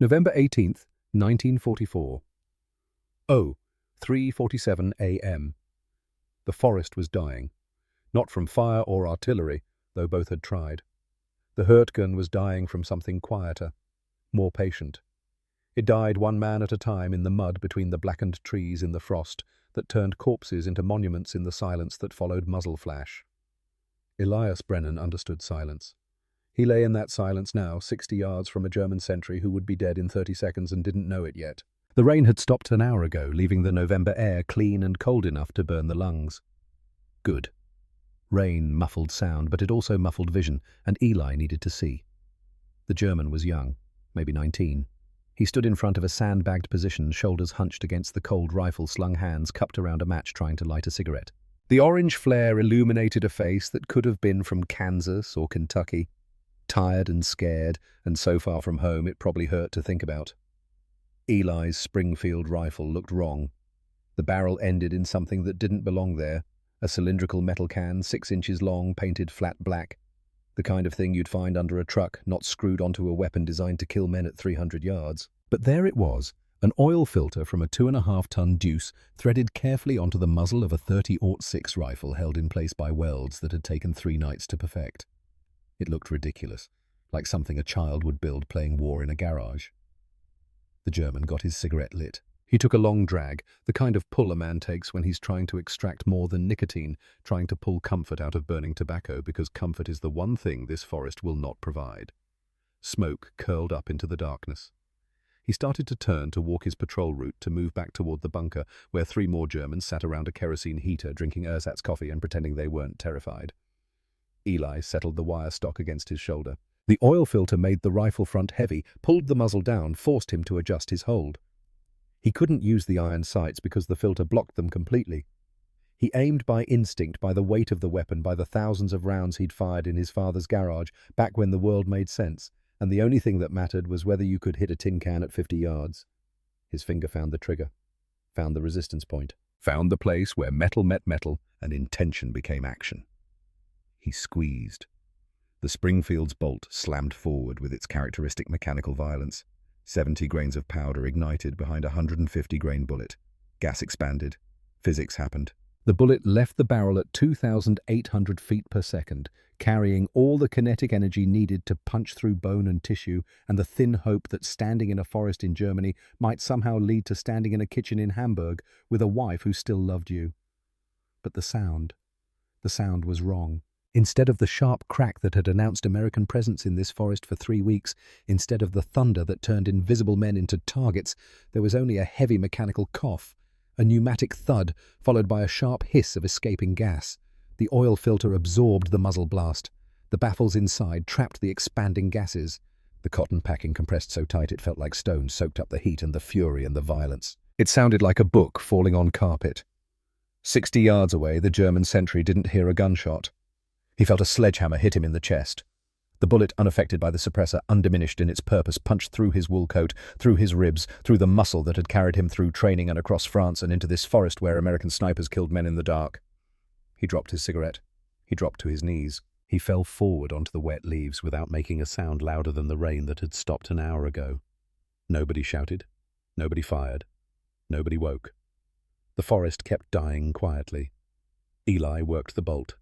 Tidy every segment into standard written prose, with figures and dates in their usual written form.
November 18th, 1944. 3:47 a.m. The forest was dying. Not from fire or artillery, though both had tried. The Hurtgen was dying from something quieter, more patient. It died one man at a time in the mud between the blackened trees in the frost that turned corpses into monuments in the silence that followed muzzle flash. Elias Brennan understood silence. He lay in that silence now, 60 yards from a German sentry who would be dead in 30 seconds and didn't know it yet. The rain had stopped an hour ago, leaving the November air clean and cold enough to burn the lungs. Good. Rain muffled sound, but it also muffled vision, and Eli needed to see. The German was young, maybe 19. He stood in front of a sandbagged position, shoulders hunched against the cold rifle, slung hands cupped around a match trying to light a cigarette. The orange flare illuminated a face that could have been from Kansas or Kentucky. Tired and scared, and so far from home it probably hurt to think about. Eli's Springfield rifle looked wrong. The barrel ended in something that didn't belong there, a cylindrical metal can, 6 inches long, painted flat black. The kind of thing you'd find under a truck, not screwed onto a weapon designed to kill men at 300 yards. But there it was, an oil filter from a 2.5-ton deuce threaded carefully onto the muzzle of a 30-06 rifle held in place by welds that had taken 3 nights to perfect. It looked ridiculous, like something a child would build playing war in a garage. The German got his cigarette lit. He took a long drag, the kind of pull a man takes when he's trying to extract more than nicotine, trying to pull comfort out of burning tobacco, because comfort is the one thing this forest will not provide. Smoke curled up into the darkness. He started to turn to walk his patrol route to move back toward the bunker, where 3 more Germans sat around a kerosene heater drinking ersatz coffee and pretending they weren't terrified. Eli settled the wire stock against his shoulder. The oil filter made the rifle front heavy, pulled the muzzle down, forced him to adjust his hold. He couldn't use the iron sights because the filter blocked them completely. He aimed by instinct, by the weight of the weapon, by the thousands of rounds he'd fired in his father's garage, back when the world made sense, and the only thing that mattered was whether you could hit a tin can at 50 yards. His finger found the trigger, found the resistance point, found the place where metal met metal and intention became action. He squeezed. The Springfield's bolt slammed forward with its characteristic mechanical violence. 70 grains of powder ignited behind a 150-grain bullet. Gas expanded. Physics happened. The bullet left the barrel at 2,800 feet per second, carrying all the kinetic energy needed to punch through bone and tissue, and the thin hope that standing in a forest in Germany might somehow lead to standing in a kitchen in Hamburg with a wife who still loved you. But the sound was wrong. Instead of the sharp crack that had announced American presence in this forest for 3 weeks, instead of the thunder that turned invisible men into targets, there was only a heavy mechanical cough, a pneumatic thud, followed by a sharp hiss of escaping gas. The oil filter absorbed the muzzle blast. The baffles inside trapped the expanding gases. The cotton packing compressed so tight it felt like stone, soaked up the heat and the fury and the violence. It sounded like a book falling on carpet. 60 yards away, the German sentry didn't hear a gunshot. He felt a sledgehammer hit him in the chest. The bullet, unaffected by the suppressor, undiminished in its purpose, punched through his wool coat, through his ribs, through the muscle that had carried him through training and across France and into this forest where American snipers killed men in the dark. He dropped his cigarette. He dropped to his knees. He fell forward onto the wet leaves without making a sound louder than the rain that had stopped an hour ago. Nobody shouted. Nobody fired. Nobody woke. The forest kept dying quietly. Eli worked the bolt.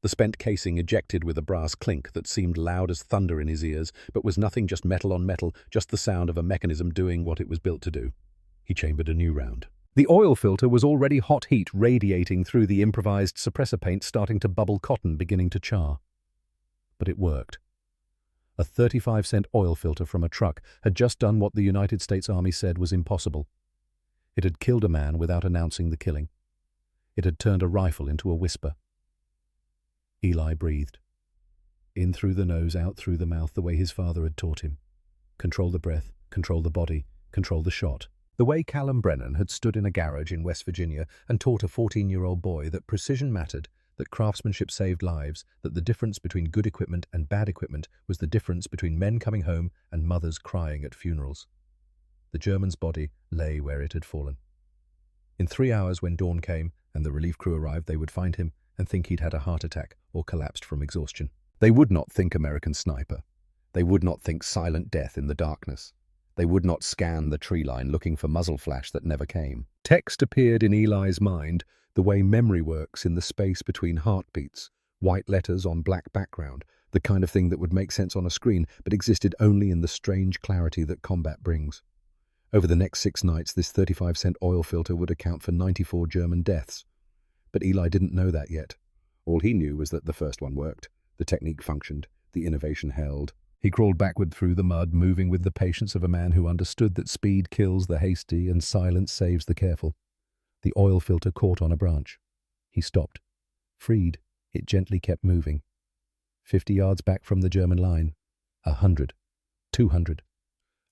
The spent casing ejected with a brass clink that seemed loud as thunder in his ears, but was nothing, just metal on metal, just the sound of a mechanism doing what it was built to do. He chambered a new round. The oil filter was already hot heat radiating through the improvised suppressor paint, starting to bubble cotton, beginning to char. But it worked. A 35-cent oil filter from a truck had just done what the United States Army said was impossible. It had killed a man without announcing the killing. It had turned a rifle into a whisper. Eli breathed. In through the nose, out through the mouth, the way his father had taught him. Control the breath, control the body, control the shot. The way Callum Brennan had stood in a garage in West Virginia and taught a 14-year-old boy that precision mattered, that craftsmanship saved lives, that the difference between good equipment and bad equipment was the difference between men coming home and mothers crying at funerals. The German's body lay where it had fallen. In 3 hours, when dawn came and the relief crew arrived, they would find him and think he'd had a heart attack or collapsed from exhaustion. They would not think American sniper. They would not think silent death in the darkness. They would not scan the tree line looking for muzzle flash that never came. Text appeared in Eli's mind the way memory works in the space between heartbeats, white letters on black background, the kind of thing that would make sense on a screen but existed only in the strange clarity that combat brings. Over the next 6 nights, this 35-cent oil filter would account for 94 German deaths. But Eli didn't know that yet. All he knew was that the first one worked. The technique functioned. The innovation held. He crawled backward through the mud, moving with the patience of a man who understood that speed kills the hasty and silence saves the careful. The oil filter caught on a branch. He stopped. Freed, it gently kept moving. 50 yards back from the German line. 100. 200.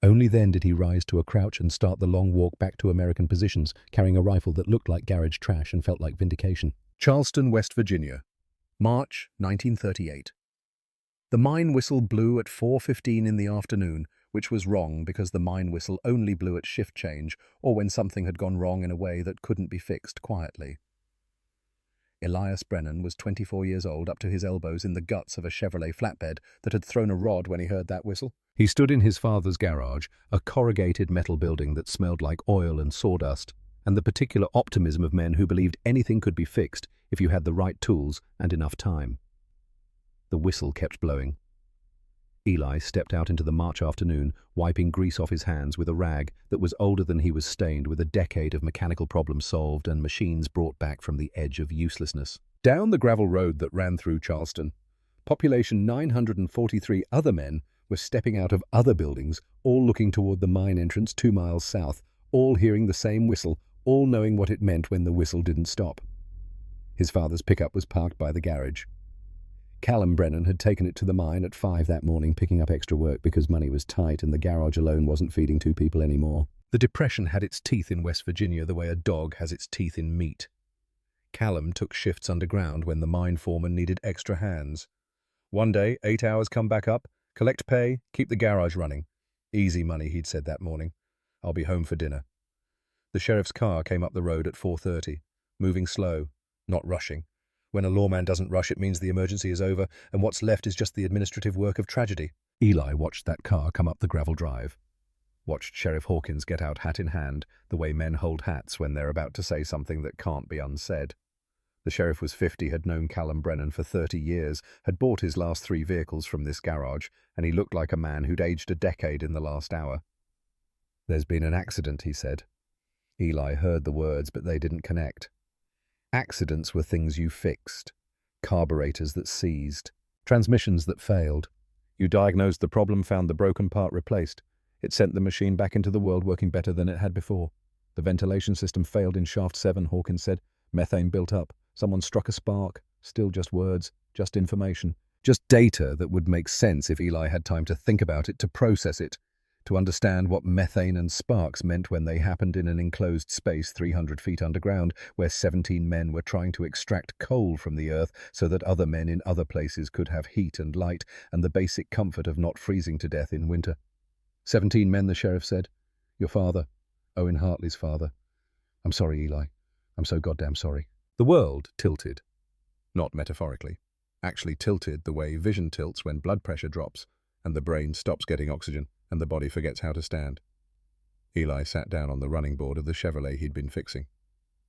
Only then did he rise to a crouch and start the long walk back to American positions, carrying a rifle that looked like garage trash and felt like vindication. Charleston, West Virginia. March 1938. The mine whistle blew at 4:15 in the afternoon, which was wrong because the mine whistle only blew at shift change or when something had gone wrong in a way that couldn't be fixed quietly. Elias Brennan was 24 years old, up to his elbows in the guts of a Chevrolet flatbed that had thrown a rod when he heard that whistle. He stood in his father's garage, a corrugated metal building that smelled like oil and sawdust, and the particular optimism of men who believed anything could be fixed if you had the right tools and enough time. The whistle kept blowing. Eli stepped out into the March afternoon, wiping grease off his hands with a rag that was older than he was stained with a decade of mechanical problems solved and machines brought back from the edge of uselessness. Down the gravel road that ran through Charleston, population 943 other men were stepping out of other buildings, all looking toward the mine entrance 2 miles south, all hearing the same whistle, all knowing what it meant when the whistle didn't stop. His father's pickup was parked by the garage. Callum Brennan had taken it to the mine at 5 that morning, picking up extra work because money was tight and the garage alone wasn't feeding 2 people anymore. The Depression had its teeth in West Virginia the way a dog has its teeth in meat. Callum took shifts underground when the mine foreman needed extra hands. One day, 8 hours come back up, collect pay, keep the garage running. Easy money, he'd said that morning. I'll be home for dinner. The sheriff's car came up the road at 4:30, moving slow, not rushing. When a lawman doesn't rush, it means the emergency is over, and what's left is just the administrative work of tragedy. Eli watched that car come up the gravel drive. Watched Sheriff Hawkins get out hat in hand, the way men hold hats when they're about to say something that can't be unsaid. The sheriff was 50, had known Callum Brennan for 30 years, had bought his last 3 vehicles from this garage, and he looked like a man who'd aged a decade in the last hour. There's been an accident, he said. Eli heard the words, but they didn't connect. Accidents were things you fixed, carburetors that seized, transmissions that failed. You diagnosed the problem, found the broken part replaced. It sent the machine back into the world working better than it had before. The ventilation system failed in shaft 7, Hawkins said. Methane built up. Someone struck a spark. Still just words, just information. Just data that would make sense if Eli had time to think about it, to process it, to understand what methane and sparks meant when they happened in an enclosed space 300 feet underground, where 17 men were trying to extract coal from the earth so that other men in other places could have heat and light and the basic comfort of not freezing to death in winter. 17 men, the sheriff said. Your father, Owen Hartley's father. I'm sorry, Eli. I'm so goddamn sorry. The world tilted. Not metaphorically. Actually tilted the way vision tilts when blood pressure drops and the brain stops getting oxygen and the body forgets how to stand. Eli sat down on the running board of the Chevrolet he'd been fixing,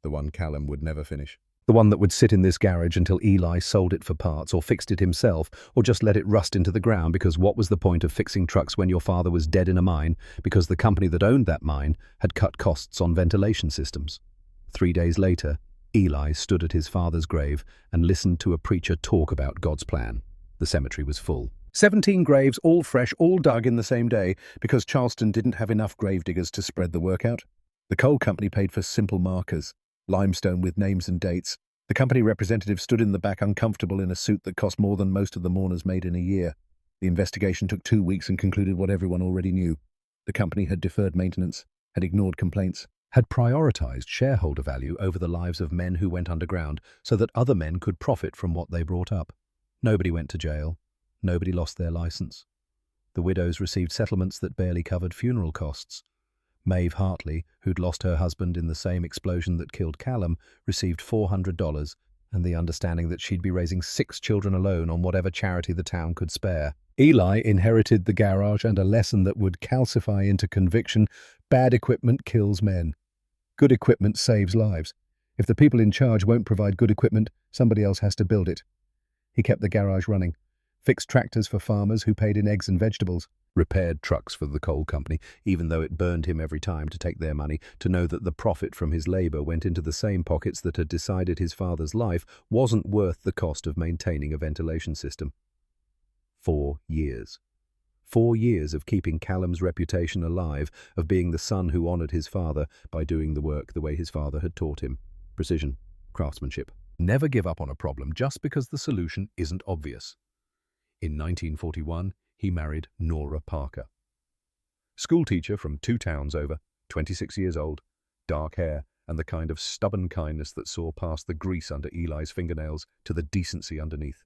the one Callum would never finish. The one that would sit in this garage until Eli sold it for parts or fixed it himself or just let it rust into the ground, because what was the point of fixing trucks when your father was dead in a mine because the company that owned that mine had cut costs on ventilation systems? 3 days later, Eli stood at his father's grave and listened to a preacher talk about God's plan. The cemetery was full. 17 graves, all fresh, all dug in the same day, because Charleston didn't have enough gravediggers to spread the work out. The coal company paid for simple markers, limestone with names and dates. The company representative stood in the back uncomfortable in a suit that cost more than most of the mourners made in a year. The investigation took 2 weeks and concluded what everyone already knew. The company had deferred maintenance, had ignored complaints, had prioritized shareholder value over the lives of men who went underground so that other men could profit from what they brought up. Nobody went to jail. Nobody lost their license. The widows received settlements that barely covered funeral costs. Maeve Hartley, who'd lost her husband in the same explosion that killed Callum, received $400, and the understanding that she'd be raising 6 children alone on whatever charity the town could spare. Eli inherited the garage and a lesson that would calcify into conviction: bad equipment kills men. Good equipment saves lives. If the people in charge won't provide good equipment, somebody else has to build it. He kept the garage running, fixed tractors for farmers who paid in eggs and vegetables, repaired trucks for the coal company, even though it burned him every time to take their money, to know that the profit from his labor went into the same pockets that had decided his father's life wasn't worth the cost of maintaining a ventilation system. 4 years. 4 years of keeping Callum's reputation alive, of being the son who honored his father by doing the work the way his father had taught him. Precision, craftsmanship. Never give up on a problem just because the solution isn't obvious. In 1941, he married Nora Parker. Schoolteacher from 2 towns over, 26 years old, dark hair, and the kind of stubborn kindness that saw past the grease under Eli's fingernails to the decency underneath.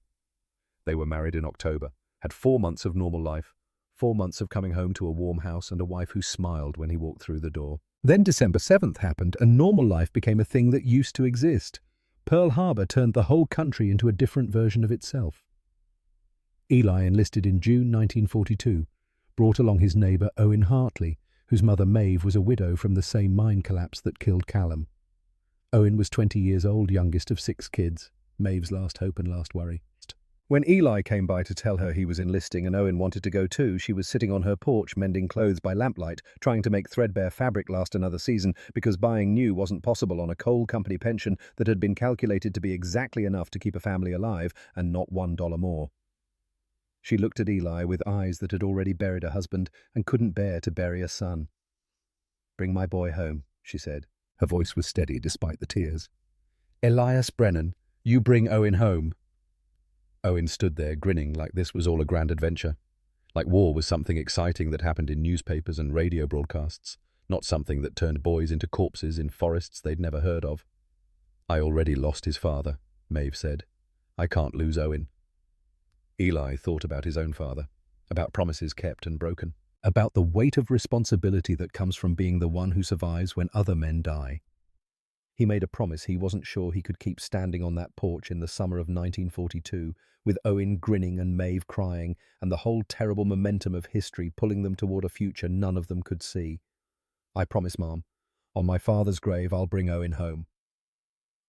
They were married in October, had 4 months of normal life, 4 months of coming home to a warm house and a wife who smiled when he walked through the door. Then December 7th happened, and normal life became a thing that used to exist. Pearl Harbor turned the whole country into a different version of itself. Eli enlisted in June 1942, brought along his neighbor Owen Hartley, whose mother Maeve was a widow from the same mine collapse that killed Callum. Owen was 20 years old, youngest of 6 kids, Maeve's last hope and last worry. When Eli came by to tell her he was enlisting and Owen wanted to go too, she was sitting on her porch mending clothes by lamplight, trying to make threadbare fabric last another season because buying new wasn't possible on a coal company pension that had been calculated to be exactly enough to keep a family alive and not $1 more. She looked at Eli with eyes that had already buried a husband and couldn't bear to bury a son. "Bring my boy home," she said. Her voice was steady despite the tears. "Elias Brennan, you bring Owen home." Owen stood there grinning like this was all a grand adventure, like war was something exciting that happened in newspapers and radio broadcasts, not something that turned boys into corpses in forests they'd never heard of. "I already lost his father," Maeve said. "I can't lose Owen." Eli thought about his own father, about promises kept and broken, about the weight of responsibility that comes from being the one who survives when other men die. He made a promise he wasn't sure he could keep standing on that porch in the summer of 1942, with Owen grinning and Maeve crying, and the whole terrible momentum of history pulling them toward a future none of them could see. "I promise, Mom. On my father's grave, I'll bring Owen home."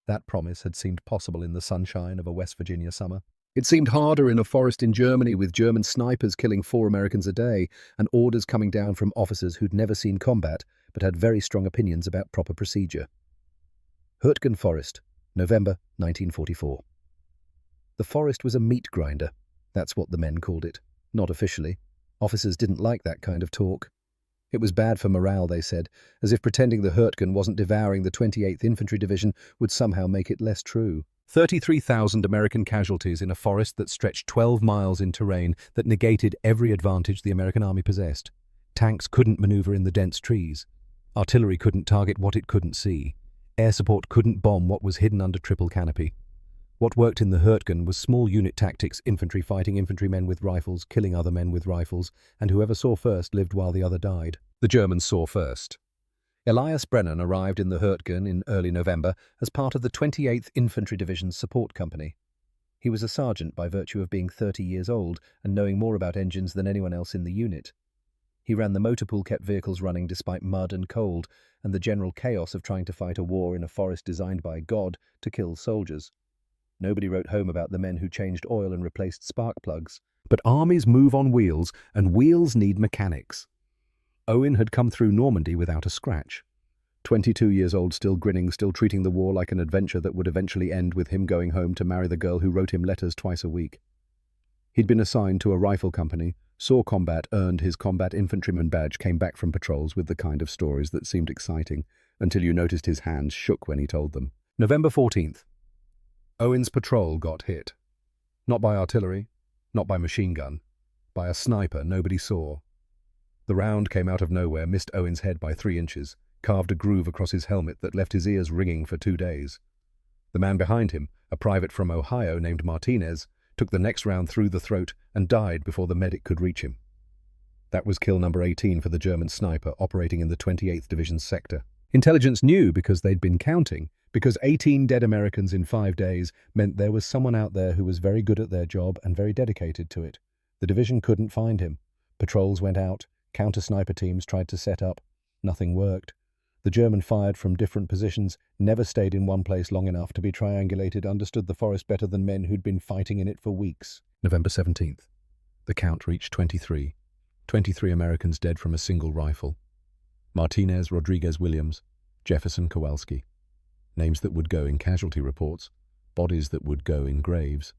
That promise had seemed possible in the sunshine of a West Virginia summer. It seemed harder in a forest in Germany with German snipers killing 4 Americans a day and orders coming down from officers who'd never seen combat but had very strong opinions about proper procedure. Hurtgen Forest, November 1944. The forest was a meat grinder. That's what the men called it. Not officially. Officers didn't like that kind of talk. It was bad for morale, they said, as if pretending the Hurtgen wasn't devouring the 28th Infantry Division would somehow make it less true. 33,000 American casualties in a forest that stretched 12 miles in terrain that negated every advantage the American army possessed. Tanks couldn't maneuver in the dense trees. Artillery couldn't target what it couldn't see. Air support couldn't bomb what was hidden under triple canopy. What worked in the Hurtgen was small unit tactics, infantry fighting infantrymen with rifles, killing other men with rifles, and whoever saw first lived while the other died. The Germans saw first. Elias Brennan arrived in the Hurtgen in early November as part of the 28th Infantry Division's support company. He was a sergeant by virtue of being 30 years old and knowing more about engines than anyone else in the unit. He ran the motor pool kept vehicles running despite mud and cold and the general chaos of trying to fight a war in a forest designed by God to kill soldiers. Nobody wrote home about the men who changed oil and replaced spark plugs. But armies move on wheels, and wheels need mechanics. Owen had come through Normandy without a scratch. 22 years old, still grinning, still treating the war like an adventure that would eventually end with him going home to marry the girl who wrote him letters twice a week. He'd been assigned to a rifle company, saw combat, earned his combat infantryman badge, came back from patrols with the kind of stories that seemed exciting, until you noticed his hands shook when he told them. November 14th. Owen's patrol got hit. Not by artillery, not by machine gun, by a sniper nobody saw. The round came out of nowhere, missed Owen's head by 3 inches, carved a groove across his helmet that left his ears ringing for 2 days. The man behind him, a private from Ohio named Martinez, took the next round through the throat and died before the medic could reach him. That was kill number 18 for the German sniper operating in the 28th Division's sector. Intelligence knew because they'd been counting, Because 18 dead Americans in 5 days meant there was someone out there who was very good at their job and very dedicated to it. The division couldn't find him. Patrols went out, counter-sniper teams tried to set up. Nothing worked. The German fired from different positions, never stayed in one place long enough to be triangulated, understood the forest better than men who'd been fighting in it for weeks. November 17th. The count reached 23. 23 Americans dead from a single rifle. Martinez, Rodriguez, Williams, Jefferson, Kowalski. Names that would go in casualty reports, bodies that would go in graves,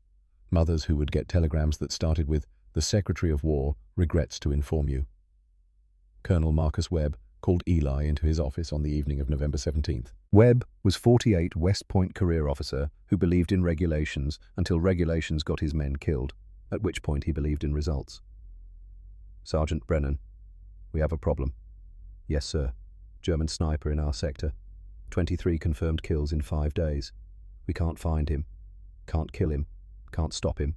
mothers who would get telegrams that started with, "The Secretary of War regrets to inform you." Colonel Marcus Webb called Eli into his office on the evening of November 17th. Webb was 48 West Point career officer who believed in regulations until regulations got his men killed, at which point he believed in results. "Sergeant Brennan, we have a problem." "Yes, sir. German sniper in our sector. 23 confirmed kills in 5 days. We can't find him. Can't kill him. Can't stop him."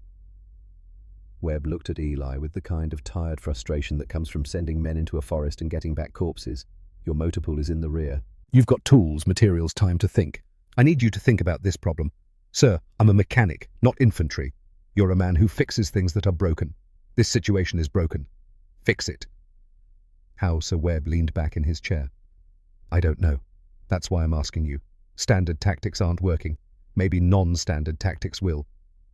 Webb looked at Eli with the kind of tired frustration that comes from sending men into a forest and getting back corpses. "Your motor pool is in the rear. You've got tools, materials, time to think. I need you to think about this problem. Sir, I'm a mechanic, not infantry. You're a man who fixes things that are broken. This situation is broken. Fix it." How Sir Webb leaned back in his chair. "I don't know. That's why I'm asking you. Standard tactics aren't working. Maybe non-standard tactics will.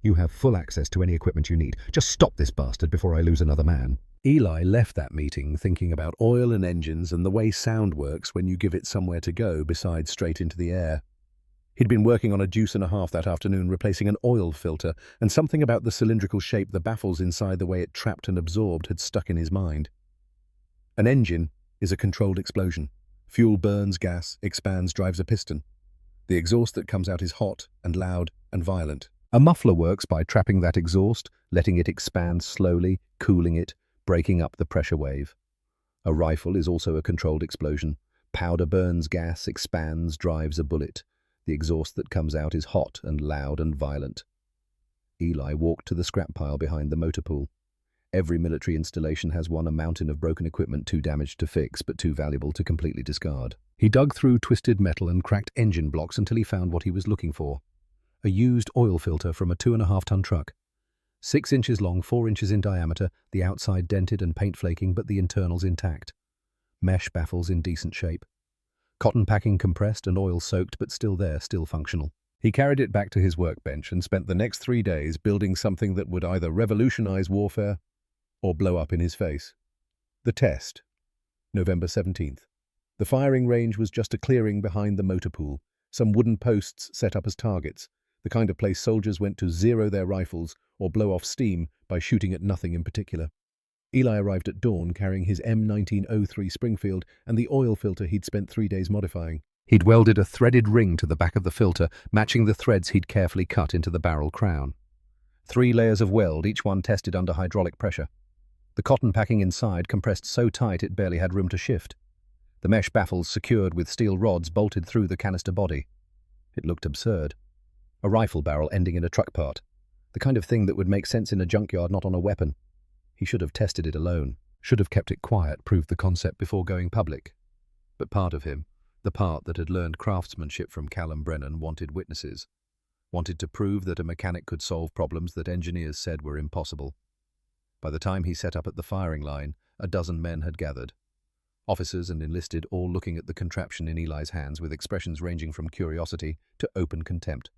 You have full access to any equipment you need. Just stop this bastard before I lose another man." Eli left that meeting thinking about oil and engines and the way sound works when you give it somewhere to go besides straight into the air. He'd been working on a deuce and a half that afternoon replacing an oil filter, and something about the cylindrical shape, the baffles inside, the way it trapped and absorbed had stuck in his mind. An engine is a controlled explosion. Fuel burns gas, expands, drives a piston. The exhaust that comes out is hot and loud and violent. A muffler works by trapping that exhaust, letting it expand slowly, cooling it, breaking up the pressure wave. A rifle is also a controlled explosion. Powder burns gas, expands, drives a bullet. The exhaust that comes out is hot and loud and violent. Eli walked to the scrap pile behind the motor pool. Every military installation has a mountain of broken equipment too damaged to fix, but too valuable to completely discard. He dug through twisted metal and cracked engine blocks until he found what he was looking for. A used oil filter from a 2.5-ton truck. 6 inches long, 4 inches in diameter, the outside dented and paint flaking, but the internals intact. Mesh baffles in decent shape. Cotton packing compressed and oil soaked, but still there, still functional. He carried it back to his workbench and spent the next 3 days building something that would either revolutionize warfare or blow up in his face. The test. November 17th. The firing range was just a clearing behind the motor pool, some wooden posts set up as targets, the kind of place soldiers went to zero their rifles or blow off steam by shooting at nothing in particular. Eli arrived at dawn carrying his M1903 Springfield and the oil filter he'd spent 3 days modifying. He'd welded a threaded ring to the back of the filter, matching the threads he'd carefully cut into the barrel crown. 3 layers of weld, each one tested under hydraulic pressure. The cotton packing inside compressed so tight it barely had room to shift. The mesh baffles secured with steel rods bolted through the canister body. It looked absurd. A rifle barrel ending in a truck part. The kind of thing that would make sense in a junkyard, not on a weapon. He should have tested it alone. Should have kept it quiet, proved the concept before going public. But part of him, the part that had learned craftsmanship from Callum Brennan, wanted witnesses. Wanted to prove that a mechanic could solve problems that engineers said were impossible. By the time he set up at the firing line, a dozen men had gathered. Officers and enlisted, all looking at the contraption in Eli's hands with expressions ranging from curiosity to open contempt.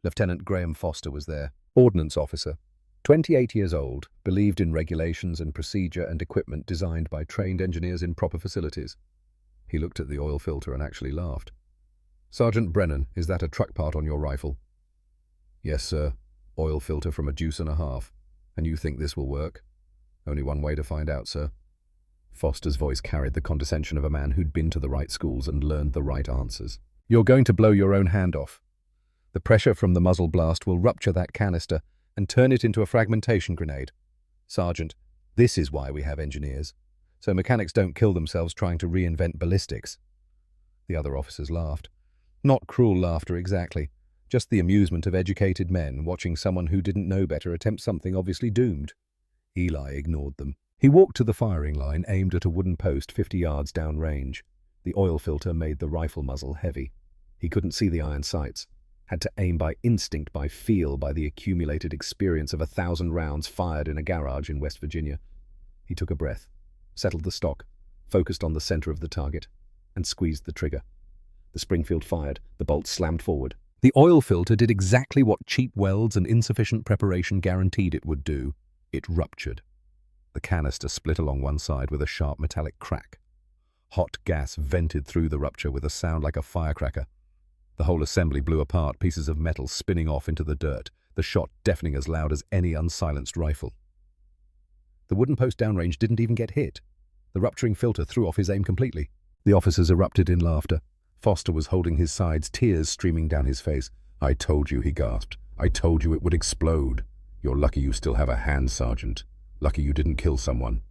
Lieutenant Graham Foster was there, ordnance officer. 28 years old, believed in regulations and procedure and equipment designed by trained engineers in proper facilities. He looked at the oil filter and actually laughed. "Sergeant Brennan, is that a truck part on your rifle?" "Yes, sir. Oil filter from a deuce and a half. And you think this will work?" "Only one way to find out, sir." Foster's voice carried the condescension of a man who'd been to the right schools and learned the right answers. "You're going to blow your own hand off. The pressure from the muzzle blast will rupture that canister and turn it into a fragmentation grenade. Sergeant, this is why we have engineers, so mechanics don't kill themselves trying to reinvent ballistics." The other officers laughed. Not cruel laughter exactly, just the amusement of educated men watching someone who didn't know better attempt something obviously doomed. Eli ignored them. He walked to the firing line, aimed at a wooden post 50 yards down range. The oil filter made the rifle muzzle heavy. He couldn't see the iron sights, had to aim by instinct, by feel, by the accumulated experience of 1,000 rounds fired in a garage in West Virginia. He took a breath, settled the stock, focused on the center of the target, and squeezed the trigger. The Springfield fired, the bolt slammed forward. The oil filter did exactly what cheap welds and insufficient preparation guaranteed it would do. It ruptured. The canister split along one side with a sharp metallic crack. Hot gas vented through the rupture with a sound like a firecracker. The whole assembly blew apart, pieces of metal spinning off into the dirt, the shot deafening as loud as any unsilenced rifle. The wooden post downrange didn't even get hit. The rupturing filter threw off his aim completely. The officers erupted in laughter. Foster was holding his sides, tears streaming down his face. "I told you," he gasped. "I told you it would explode. You're lucky you still have a hand, Sergeant. Lucky you didn't kill someone."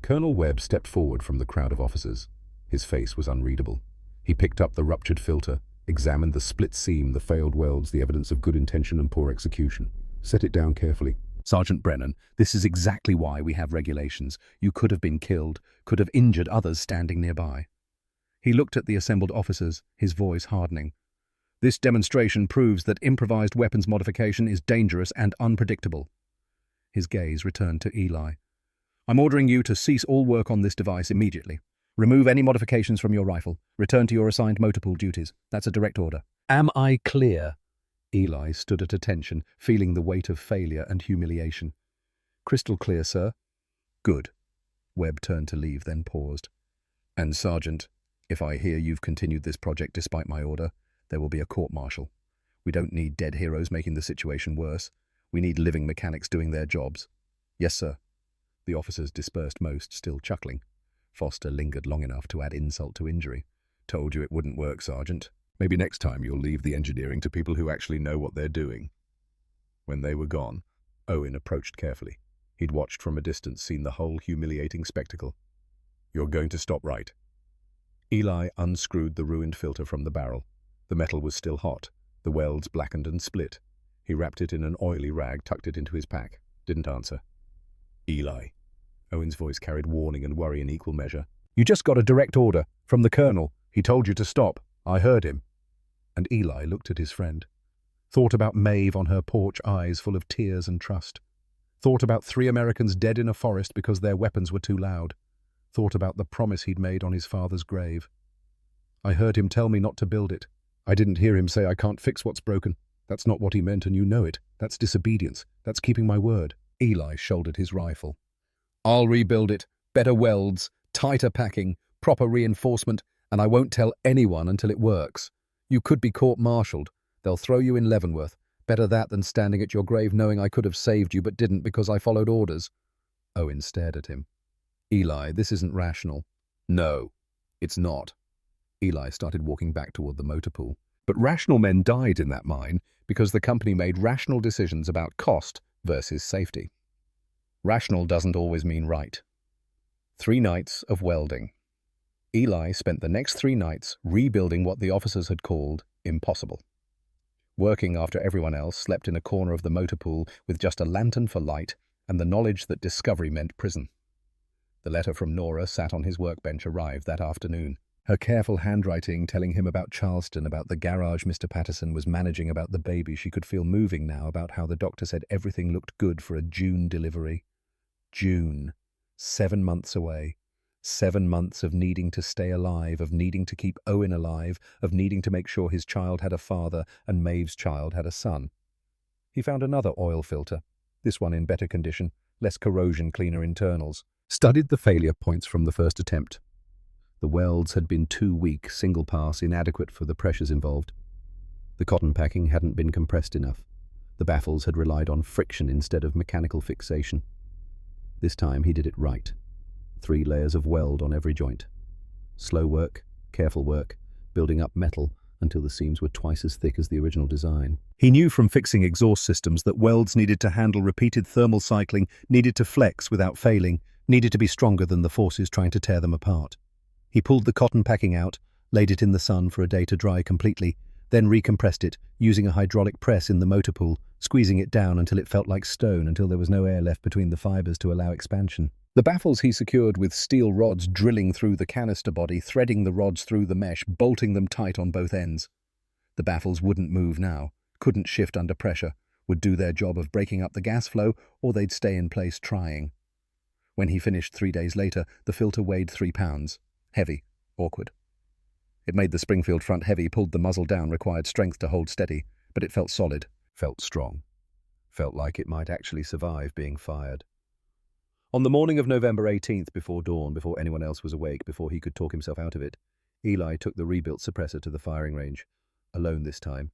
Colonel Webb stepped forward from the crowd of officers. His face was unreadable. He picked up the ruptured filter, examined the split seam, the failed welds, the evidence of good intention and poor execution. Set it down carefully. "Sergeant Brennan, this is exactly why we have regulations. You could have been killed, could have injured others standing nearby." He looked at the assembled officers, his voice hardening. "This demonstration proves that improvised weapons modification is dangerous and unpredictable." His gaze returned to Eli. "I'm ordering you to cease all work on this device immediately. Remove any modifications from your rifle. Return to your assigned motor pool duties. That's a direct order." "Am I clear?" Eli stood at attention, feeling the weight of failure and humiliation. "Crystal clear, sir." "Good." Webb turned to leave, then paused. "And Sergeant, if I hear you've continued this project despite my order, there will be a court-martial. We don't need dead heroes making the situation worse. We need living mechanics doing their jobs." "Yes, sir." The officers dispersed most, still chuckling. Foster lingered long enough to add insult to injury. "Told you it wouldn't work, Sergeant. Maybe next time you'll leave the engineering to people who actually know what they're doing." When they were gone, Owen approached carefully. He'd watched from a distance, seen the whole humiliating spectacle. "You're going to stop right." Eli unscrewed the ruined filter from the barrel. The metal was still hot, the welds blackened and split. He wrapped it in an oily rag, tucked it into his pack. Didn't answer. "Eli." Owen's voice carried warning and worry in equal measure. "You just got a direct order from the colonel. He told you to stop. I heard him." And Eli looked at his friend. Thought about Maeve on her porch, eyes full of tears and trust. Thought about 3 Americans dead in a forest because their weapons were too loud. Thought about the promise he'd made on his father's grave. "I heard him tell me not to build it. I didn't hear him say I can't fix what's broken. That's not what he meant, and you know it. That's disobedience. That's keeping my word." Eli shouldered his rifle. "I'll rebuild it. Better welds, tighter packing, proper reinforcement, and I won't tell anyone until it works. You could be court-martialed. They'll throw you in Leavenworth. Better that than standing at your grave knowing I could have saved you but didn't because I followed orders." Owen stared at him. "Eli, this isn't rational." "No, it's not." Eli started walking back toward the motor pool. But rational men died in that mine because the company made rational decisions about cost versus safety. Rational doesn't always mean right. 3 nights of welding. Eli spent the next 3 nights rebuilding what the officers had called impossible. Working after everyone else, slept in a corner of the motor pool with just a lantern for light and the knowledge that discovery meant prison. The letter from Nora sat on his workbench arrived that afternoon. Her careful handwriting telling him about Charleston, about the garage Mr. Patterson was managing, about the baby she could feel moving now, about how the doctor said everything looked good for a June delivery. June. 7 months away. 7 months of needing to stay alive, of needing to keep Owen alive, of needing to make sure his child had a father and Maeve's child had a son. He found another oil filter, this one in better condition, less corrosion, cleaner internals. Studied the failure points from the first attempt. The welds had been too weak, single pass, inadequate for the pressures involved. The cotton packing hadn't been compressed enough. The baffles had relied on friction instead of mechanical fixation. This time he did it right. 3 layers of weld on every joint. Slow work, careful work, building up metal until the seams were twice as thick as the original design. He knew from fixing exhaust systems that welds needed to handle repeated thermal cycling, needed to flex without failing, needed to be stronger than the forces trying to tear them apart. He pulled the cotton packing out, laid it in the sun for a day to dry completely, then recompressed it, using a hydraulic press in the motor pool, squeezing it down until it felt like stone, until there was no air left between the fibers to allow expansion. The baffles he secured with steel rods drilling through the canister body, threading the rods through the mesh, bolting them tight on both ends. The baffles wouldn't move now, couldn't shift under pressure, would do their job of breaking up the gas flow, or they'd stay in place trying. When he finished 3 days later, the filter weighed 3 pounds. Heavy, awkward. It made the Springfield front heavy, pulled the muzzle down, required strength to hold steady, but it felt solid, felt strong, felt like it might actually survive being fired. On the morning of November 18th, before dawn, before anyone else was awake, before he could talk himself out of it, Eli took the rebuilt suppressor to the firing range, alone this time.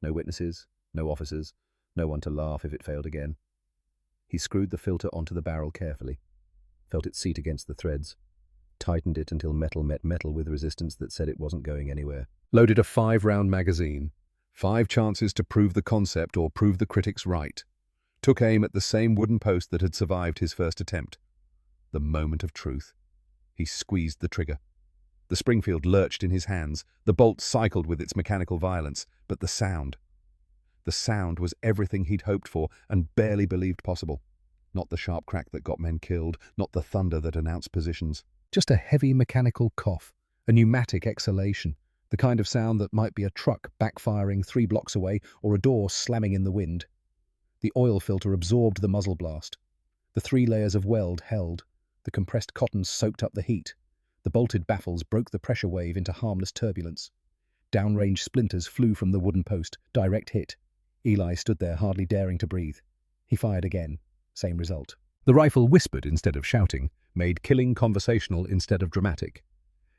No witnesses, no officers, no one to laugh if it failed again. He screwed the filter onto the barrel carefully, felt its seat against the threads, tightened it until metal met metal with resistance that said it wasn't going anywhere. Loaded a 5-round magazine, 5 chances to prove the concept or prove the critics right. Took aim at the same wooden post that had survived his first attempt. The moment of truth. He squeezed the trigger. The Springfield lurched in his hands. The bolt cycled with its mechanical violence, but the sound was everything he'd hoped for and barely believed possible. Not the sharp crack that got men killed, not the thunder that announced positions. Just a heavy mechanical cough, a pneumatic exhalation, the kind of sound that might be a truck backfiring 3 blocks away or a door slamming in the wind. The oil filter absorbed the muzzle blast. The 3 layers of weld held. The compressed cotton soaked up the heat. The bolted baffles broke the pressure wave into harmless turbulence. Downrange splinters flew from the wooden post, direct hit. Eli stood there, hardly daring to breathe. He fired again. Same result. The rifle whispered instead of shouting, made killing conversational instead of dramatic.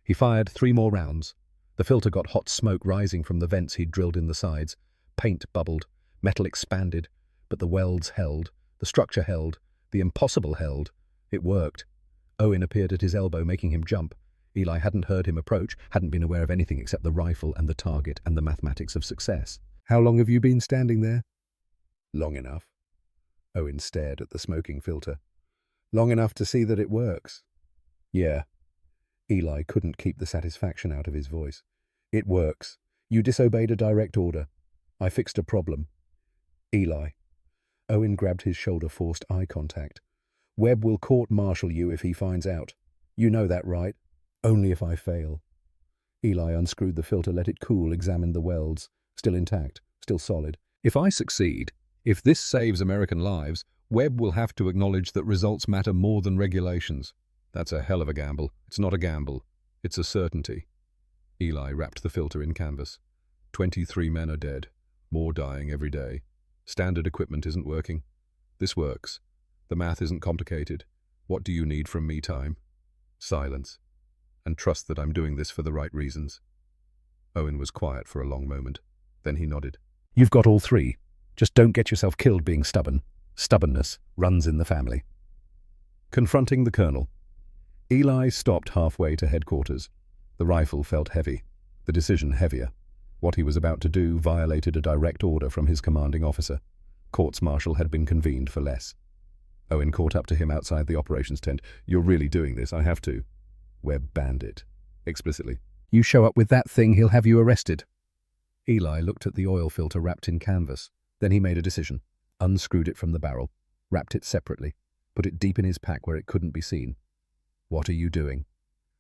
He fired 3 more rounds. The filter got hot smoke rising from the vents he'd drilled in the sides. Paint bubbled, metal expanded, but the welds held, the structure held, the impossible held. It worked. Owen appeared at his elbow, making him jump. Eli hadn't heard him approach, hadn't been aware of anything except the rifle and the target and the mathematics of success. "How long have you been standing there?" "Long enough." Owen stared at the smoking filter. "Long enough to see that it works." "Yeah." Eli couldn't keep the satisfaction out of his voice. "It works. You disobeyed a direct order. I fixed a problem." "Eli." Owen grabbed his shoulder, forced eye contact. "Webb will court-martial you if he finds out. You know that, right? Only if I fail." Eli unscrewed the filter, let it cool, examined the welds. Still intact, still solid. "If I succeed, if this saves American lives, Webb will have to acknowledge that results matter more than regulations." "That's a hell of a gamble." "It's not a gamble. It's a certainty." Eli wrapped the filter in canvas. 23 men are dead. More dying every day. Standard equipment isn't working. This works. The math isn't complicated. What do you need from me, time? Silence. And trust that I'm doing this for the right reasons. Owen was quiet for a long moment. Then he nodded. "You've got all 3. Just don't get yourself killed being stubborn. Stubbornness runs in the family." Confronting the colonel. Eli stopped halfway to headquarters. The rifle felt heavy. The decision heavier. What he was about to do violated a direct order from his commanding officer. Courts-martial had been convened for less. Owen caught up to him outside the operations tent. "You're really doing this, I have to." Webb banned it, explicitly. "You show up with that thing, he'll have you arrested." Eli looked at the oil filter wrapped in canvas. Then he made a decision. Unscrewed it from the barrel, wrapped it separately, put it deep in his pack where it couldn't be seen. "What are you doing?"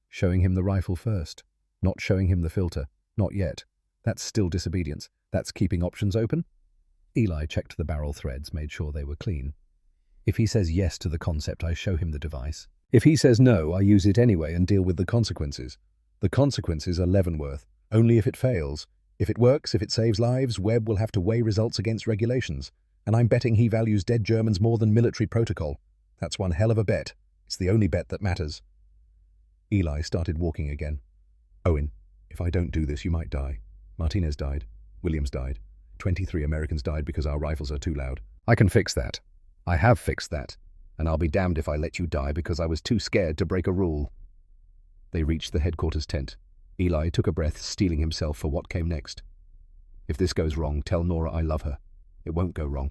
"Showing him the rifle first. Not showing him the filter. Not yet. That's still disobedience. That's keeping options open." Eli checked the barrel threads, made sure they were clean. "If he says yes to the concept, I show him the device. If he says no, I use it anyway and deal with the consequences. The consequences are Leavenworth. Only if it fails. If it works, if it saves lives, Webb will have to weigh results against regulations. And I'm betting he values dead Germans more than military protocol. That's one hell of a bet. It's the only bet that matters." Eli started walking again. "Owen, if I don't do this, you might die. Martinez died. Williams died. 23 Americans died because our rifles are too loud. I can fix that. I have fixed that. And I'll be damned if I let you die because I was too scared to break a rule." They reached the headquarters tent. Eli took a breath, steeling himself for what came next. "If this goes wrong, tell Nora I love her. It won't go wrong."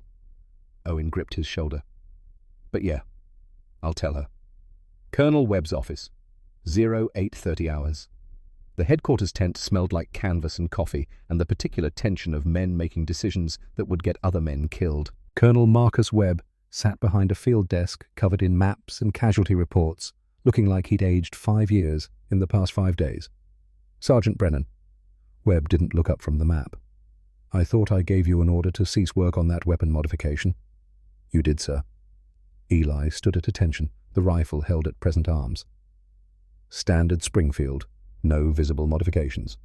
Owen gripped his shoulder. "But yeah, I'll tell her." Colonel Webb's office. 0830 hours. The headquarters tent smelled like canvas and coffee and the particular tension of men making decisions that would get other men killed. Colonel Marcus Webb sat behind a field desk covered in maps and casualty reports, looking like he'd aged 5 years in the past 5 days. "Sergeant Brennan." Webb didn't look up from the map. I thought I gave you an order to cease work on that weapon modification. You did, sir. Eli stood at attention, the rifle held at present arms. Standard Springfield, no visible modifications.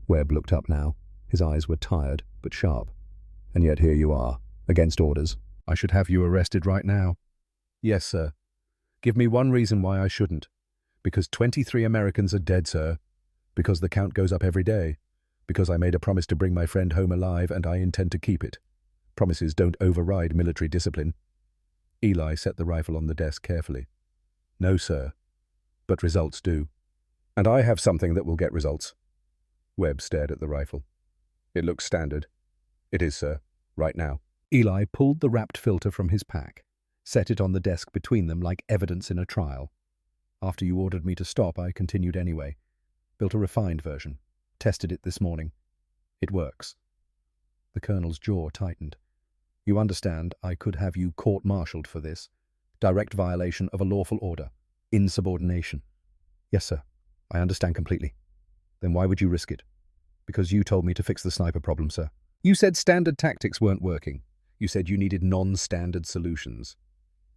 Webb looked up now. His eyes were tired, but sharp. And yet here you are, against orders. I should have you arrested right now. Yes, sir. Give me one reason why I shouldn't. Because 23 Americans are dead, sir. Because the count goes up every day. Because I made a promise to bring my friend home alive, and I intend to keep it. Promises don't override military discipline. Eli set the rifle on the desk carefully. No, sir. But results do. And I have something that will get results. Webb stared at the rifle. It looks standard. It is, sir. Right now. Eli pulled the wrapped filter from his pack, set it on the desk between them like evidence in a trial. After you ordered me to stop, I continued anyway. Built a refined version. Tested it this morning. It works. The colonel's jaw tightened. You understand, I could have you court-martialed for this. Direct violation of a lawful order. Insubordination. Yes, sir. I understand completely. Then why would you risk it? Because you told me to fix the sniper problem, sir. You said standard tactics weren't working. You said you needed non-standard solutions.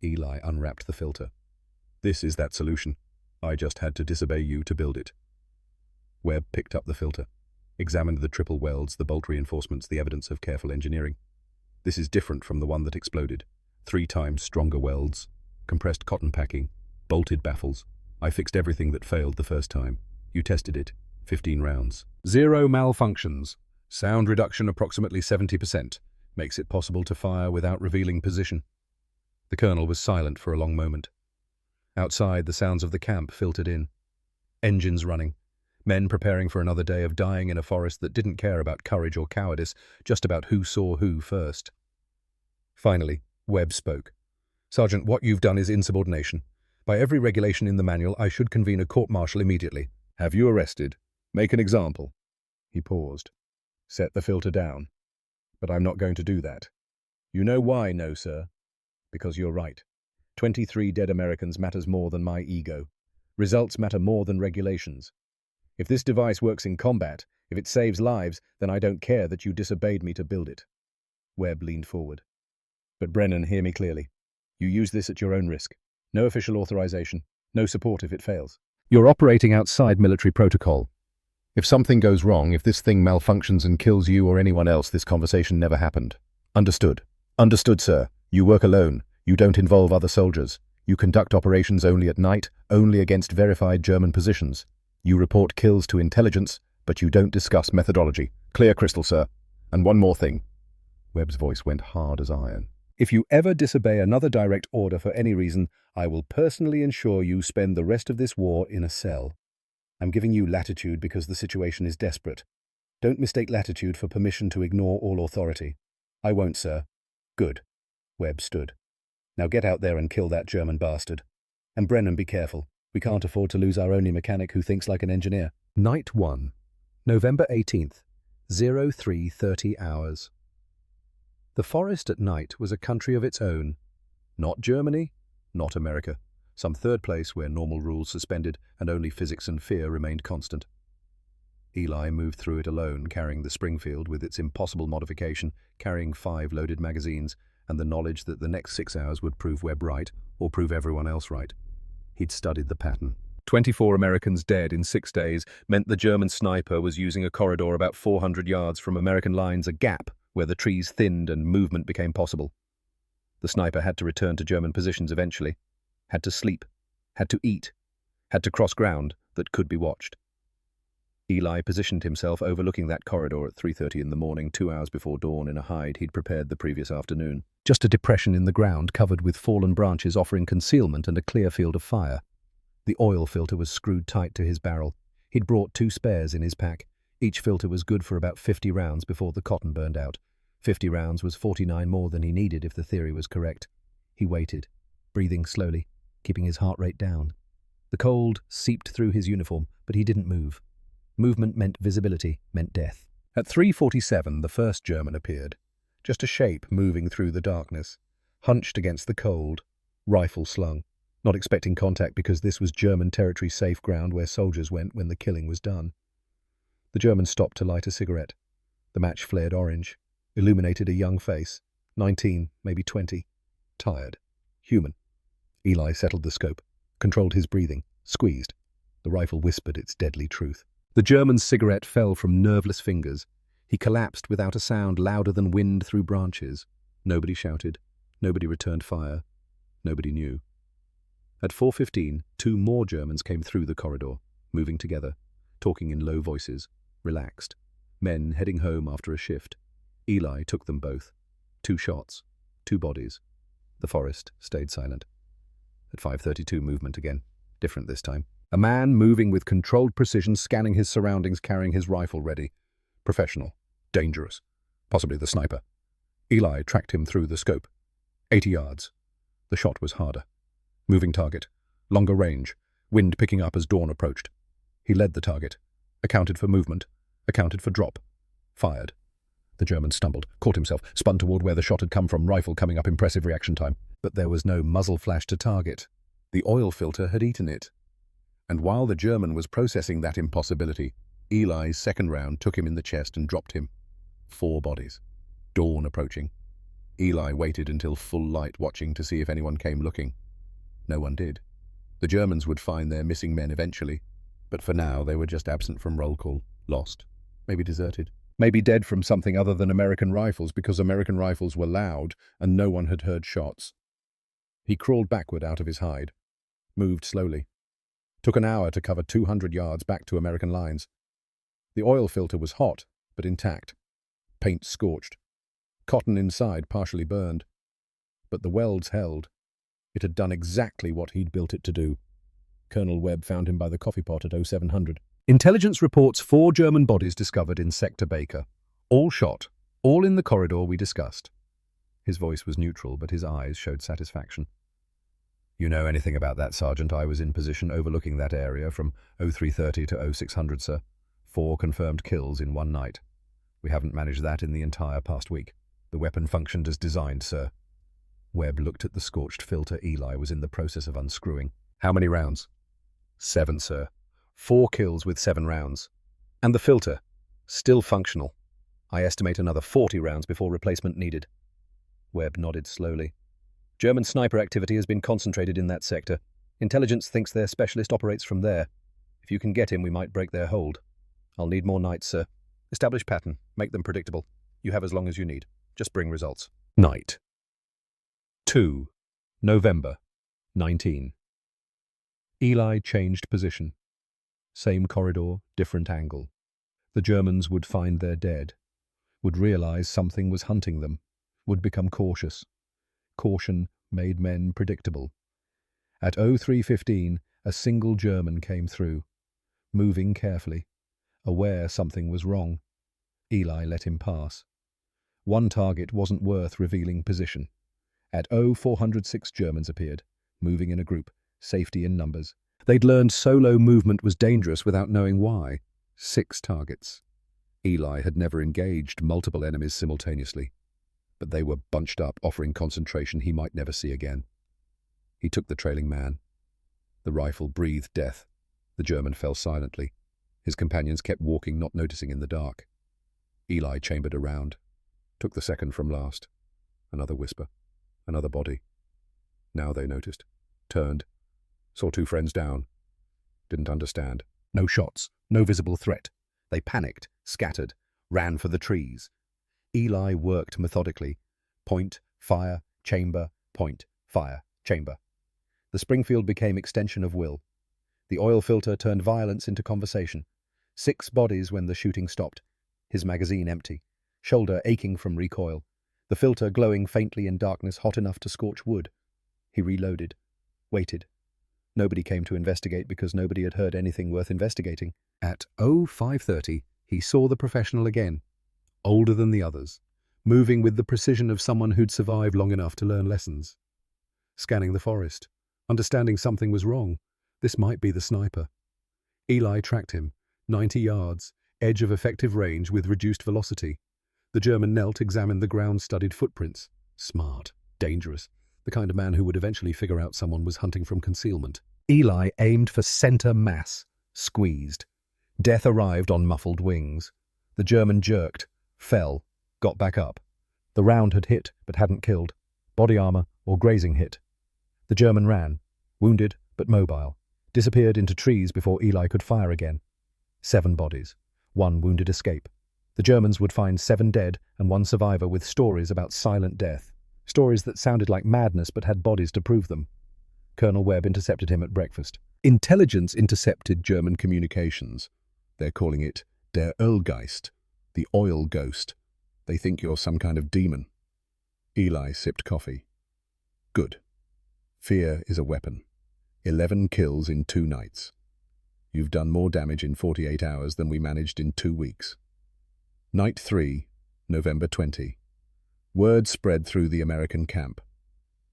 Eli unwrapped the filter. This is that solution. I just had to disobey you to build it. Webb picked up the filter, examined the triple welds, the bolt reinforcements, the evidence of careful engineering. This is different from the one that exploded. 3 times stronger welds, compressed cotton packing, bolted baffles. I fixed everything that failed the first time. You tested it. 15 rounds. 0 malfunctions. Sound reduction approximately 70%. Makes it possible to fire without revealing position. The colonel was silent for a long moment. Outside, the sounds of the camp filtered in. Engines running. Men preparing for another day of dying in a forest that didn't care about courage or cowardice, just about who saw who first. Finally, Webb spoke. Sergeant, what you've done is insubordination. By every regulation in the manual, I should convene a court-martial immediately. Have you arrested? Make an example. He paused. Set the filter down. But I'm not going to do that. You know why, no, sir? Because you're right. 23 dead Americans matters more than my ego. Results matter more than regulations. If this device works in combat, if it saves lives, then I don't care that you disobeyed me to build it. Webb leaned forward. But Brennan, hear me clearly. You use this at your own risk. No official authorization. No support if it fails. You're operating outside military protocol. If something goes wrong, if this thing malfunctions and kills you or anyone else, this conversation never happened. Understood. Understood, sir. You work alone. You don't involve other soldiers. You conduct operations only at night, only against verified German positions. You report kills to intelligence, but you don't discuss methodology. Clear crystal, sir. And one more thing. Webb's voice went hard as iron. If you ever disobey another direct order for any reason, I will personally ensure you spend the rest of this war in a cell. I'm giving you latitude because the situation is desperate. Don't mistake latitude for permission to ignore all authority. I won't, sir. Good. Webb stood. Now get out there and kill that German bastard. And Brennan, be careful. We can't afford to lose our only mechanic who thinks like an engineer. Night 1, November 18th, 03:30 hours. The forest at night was a country of its own. Not Germany, not America. Some third place where normal rules suspended and only physics and fear remained constant. Eli moved through it alone, carrying the Springfield with its impossible modification, carrying 5 loaded magazines, and the knowledge that the next 6 hours would prove Webb right, or prove everyone else right. He'd studied the pattern. 24 Americans dead in 6 days meant the German sniper was using a corridor about 400 yards from American lines, a gap where the trees thinned and movement became possible. The sniper had to return to German positions eventually, had to sleep, had to eat, had to cross ground that could be watched. Eli positioned himself overlooking that corridor at 3:30 in the morning, 2 hours before dawn, in a hide he'd prepared the previous afternoon. Just a depression in the ground covered with fallen branches offering concealment and a clear field of fire. The oil filter was screwed tight to his barrel. He'd brought 2 spares in his pack. Each filter was good for about 50 rounds before the cotton burned out. 50 rounds was 49 more than he needed if the theory was correct. He waited, breathing slowly, keeping his heart rate down. The cold seeped through his uniform, but he didn't move. Movement meant visibility, meant death. At 3:47, the first German appeared. Just a shape moving through the darkness, hunched against the cold, rifle slung, not expecting contact because this was German territory, safe ground where soldiers went when the killing was done. The German stopped to light a cigarette. The match flared orange, illuminated a young face, 19, maybe 20, tired, human. Eli settled the scope, controlled his breathing, squeezed. The rifle whispered its deadly truth. The German's cigarette fell from nerveless fingers. He collapsed without a sound louder than wind through branches. Nobody shouted. Nobody returned fire. Nobody knew. At 4:15, 2 more Germans came through the corridor, moving together, talking in low voices, relaxed. Men heading home after a shift. Eli took them both. 2 shots, 2 bodies. The forest stayed silent. At 5:32, movement again. Different this time. A man moving with controlled precision, scanning his surroundings, carrying his rifle ready. Professional. Dangerous. Possibly the sniper. Eli tracked him through the scope. 80 yards. The shot was harder. Moving target. Longer range. Wind picking up as dawn approached. He led the target. Accounted for movement. Accounted for drop. Fired. The German stumbled, caught himself, spun toward where the shot had come from, rifle coming up, impressive reaction time. But there was no muzzle flash to target. The oil filter had eaten it. And while the German was processing that impossibility, Eli's second round took him in the chest and dropped him. 4 bodies. Dawn approaching. Eli waited until full light, watching to see if anyone came looking. No one did. The Germans would find their missing men eventually, but for now they were just absent from roll call, lost, maybe deserted. Maybe dead from something other than American rifles, because American rifles were loud and no one had heard shots. He crawled backward out of his hide, moved slowly. Took an hour to cover 200 yards back to American lines. The oil filter was hot, but intact. Paint scorched. Cotton inside partially burned. But the welds held. It had done exactly what he'd built it to do. Colonel Webb found him by the coffee pot at 0700. Intelligence reports 4 German bodies discovered in Sector Baker. All shot, all in the corridor we discussed. His voice was neutral, but his eyes showed satisfaction. You know anything about that, Sergeant? I was in position overlooking that area from 0330 to 0600, sir. 4 confirmed kills in one night. We haven't managed that in the entire past week. The weapon functioned as designed, sir. Webb looked at the scorched filter Eli was in the process of unscrewing. How many rounds? 7, sir. 4 kills with 7 rounds. And the filter? Still functional. I estimate another 40 rounds before replacement needed. Webb nodded slowly. German sniper activity has been concentrated in that sector. Intelligence thinks their specialist operates from there. If you can get him, we might break their hold. I'll need more nights, sir. Establish pattern. Make them predictable. You have as long as you need. Just bring results. Night. 2. November. 19. Eli changed position. Same corridor, different angle. The Germans would find their dead. Would realize something was hunting them. Would become cautious. Caution made men predictable. At 03:15, a single German came through, moving carefully, aware something was wrong. Eli let him pass. One target wasn't worth revealing position. At 0406 Germans appeared, moving in a group, safety in numbers. They'd learned solo movement was dangerous without knowing why. 6 targets. Eli had never engaged multiple enemies simultaneously, but they were bunched up, offering concentration he might never see again. He took the trailing man. The rifle breathed death. The German fell silently. His companions kept walking, not noticing in the dark. Eli chambered around, took the second from last. Another whisper. Another body. Now they noticed. Turned. Saw 2 friends down. Didn't understand. No shots. No visible threat. They panicked, scattered, ran for the trees. Eli worked methodically. Point, fire, chamber, point, fire, chamber. The Springfield became extension of will. The oil filter turned violence into conversation. 6 bodies when the shooting stopped. His magazine empty. Shoulder aching from recoil. The filter glowing faintly in darkness, hot enough to scorch wood. He reloaded. Waited. Nobody came to investigate because nobody had heard anything worth investigating. At 0530, he saw the professional again. Older than the others. Moving with the precision of someone who'd survived long enough to learn lessons. Scanning the forest. Understanding something was wrong. This might be the sniper. Eli tracked him. 90 yards. Edge of effective range with reduced velocity. The German knelt, examined the ground-studded footprints. Smart. Dangerous. The kind of man who would eventually figure out someone was hunting from concealment. Eli aimed for center mass. Squeezed. Death arrived on muffled wings. The German jerked. Fell. Got back up. The round had hit, but hadn't killed. Body armor or grazing hit. The German ran, wounded but mobile, disappeared into trees before Eli could fire again. 7 bodies. 1 wounded escape. The Germans would find 7 dead and 1 survivor with stories about silent death. Stories that sounded like madness but had bodies to prove them. Colonel Webb intercepted him at breakfast. Intelligence intercepted German communications. They're calling it der Ölgeist, the oil ghost. They think you're some kind of demon. Eli sipped coffee. Good. Fear is a weapon. 11 kills in 2 nights. You've done more damage in 48 hours than we managed in 2 weeks. Night 3, November 20. Word spread through the American camp.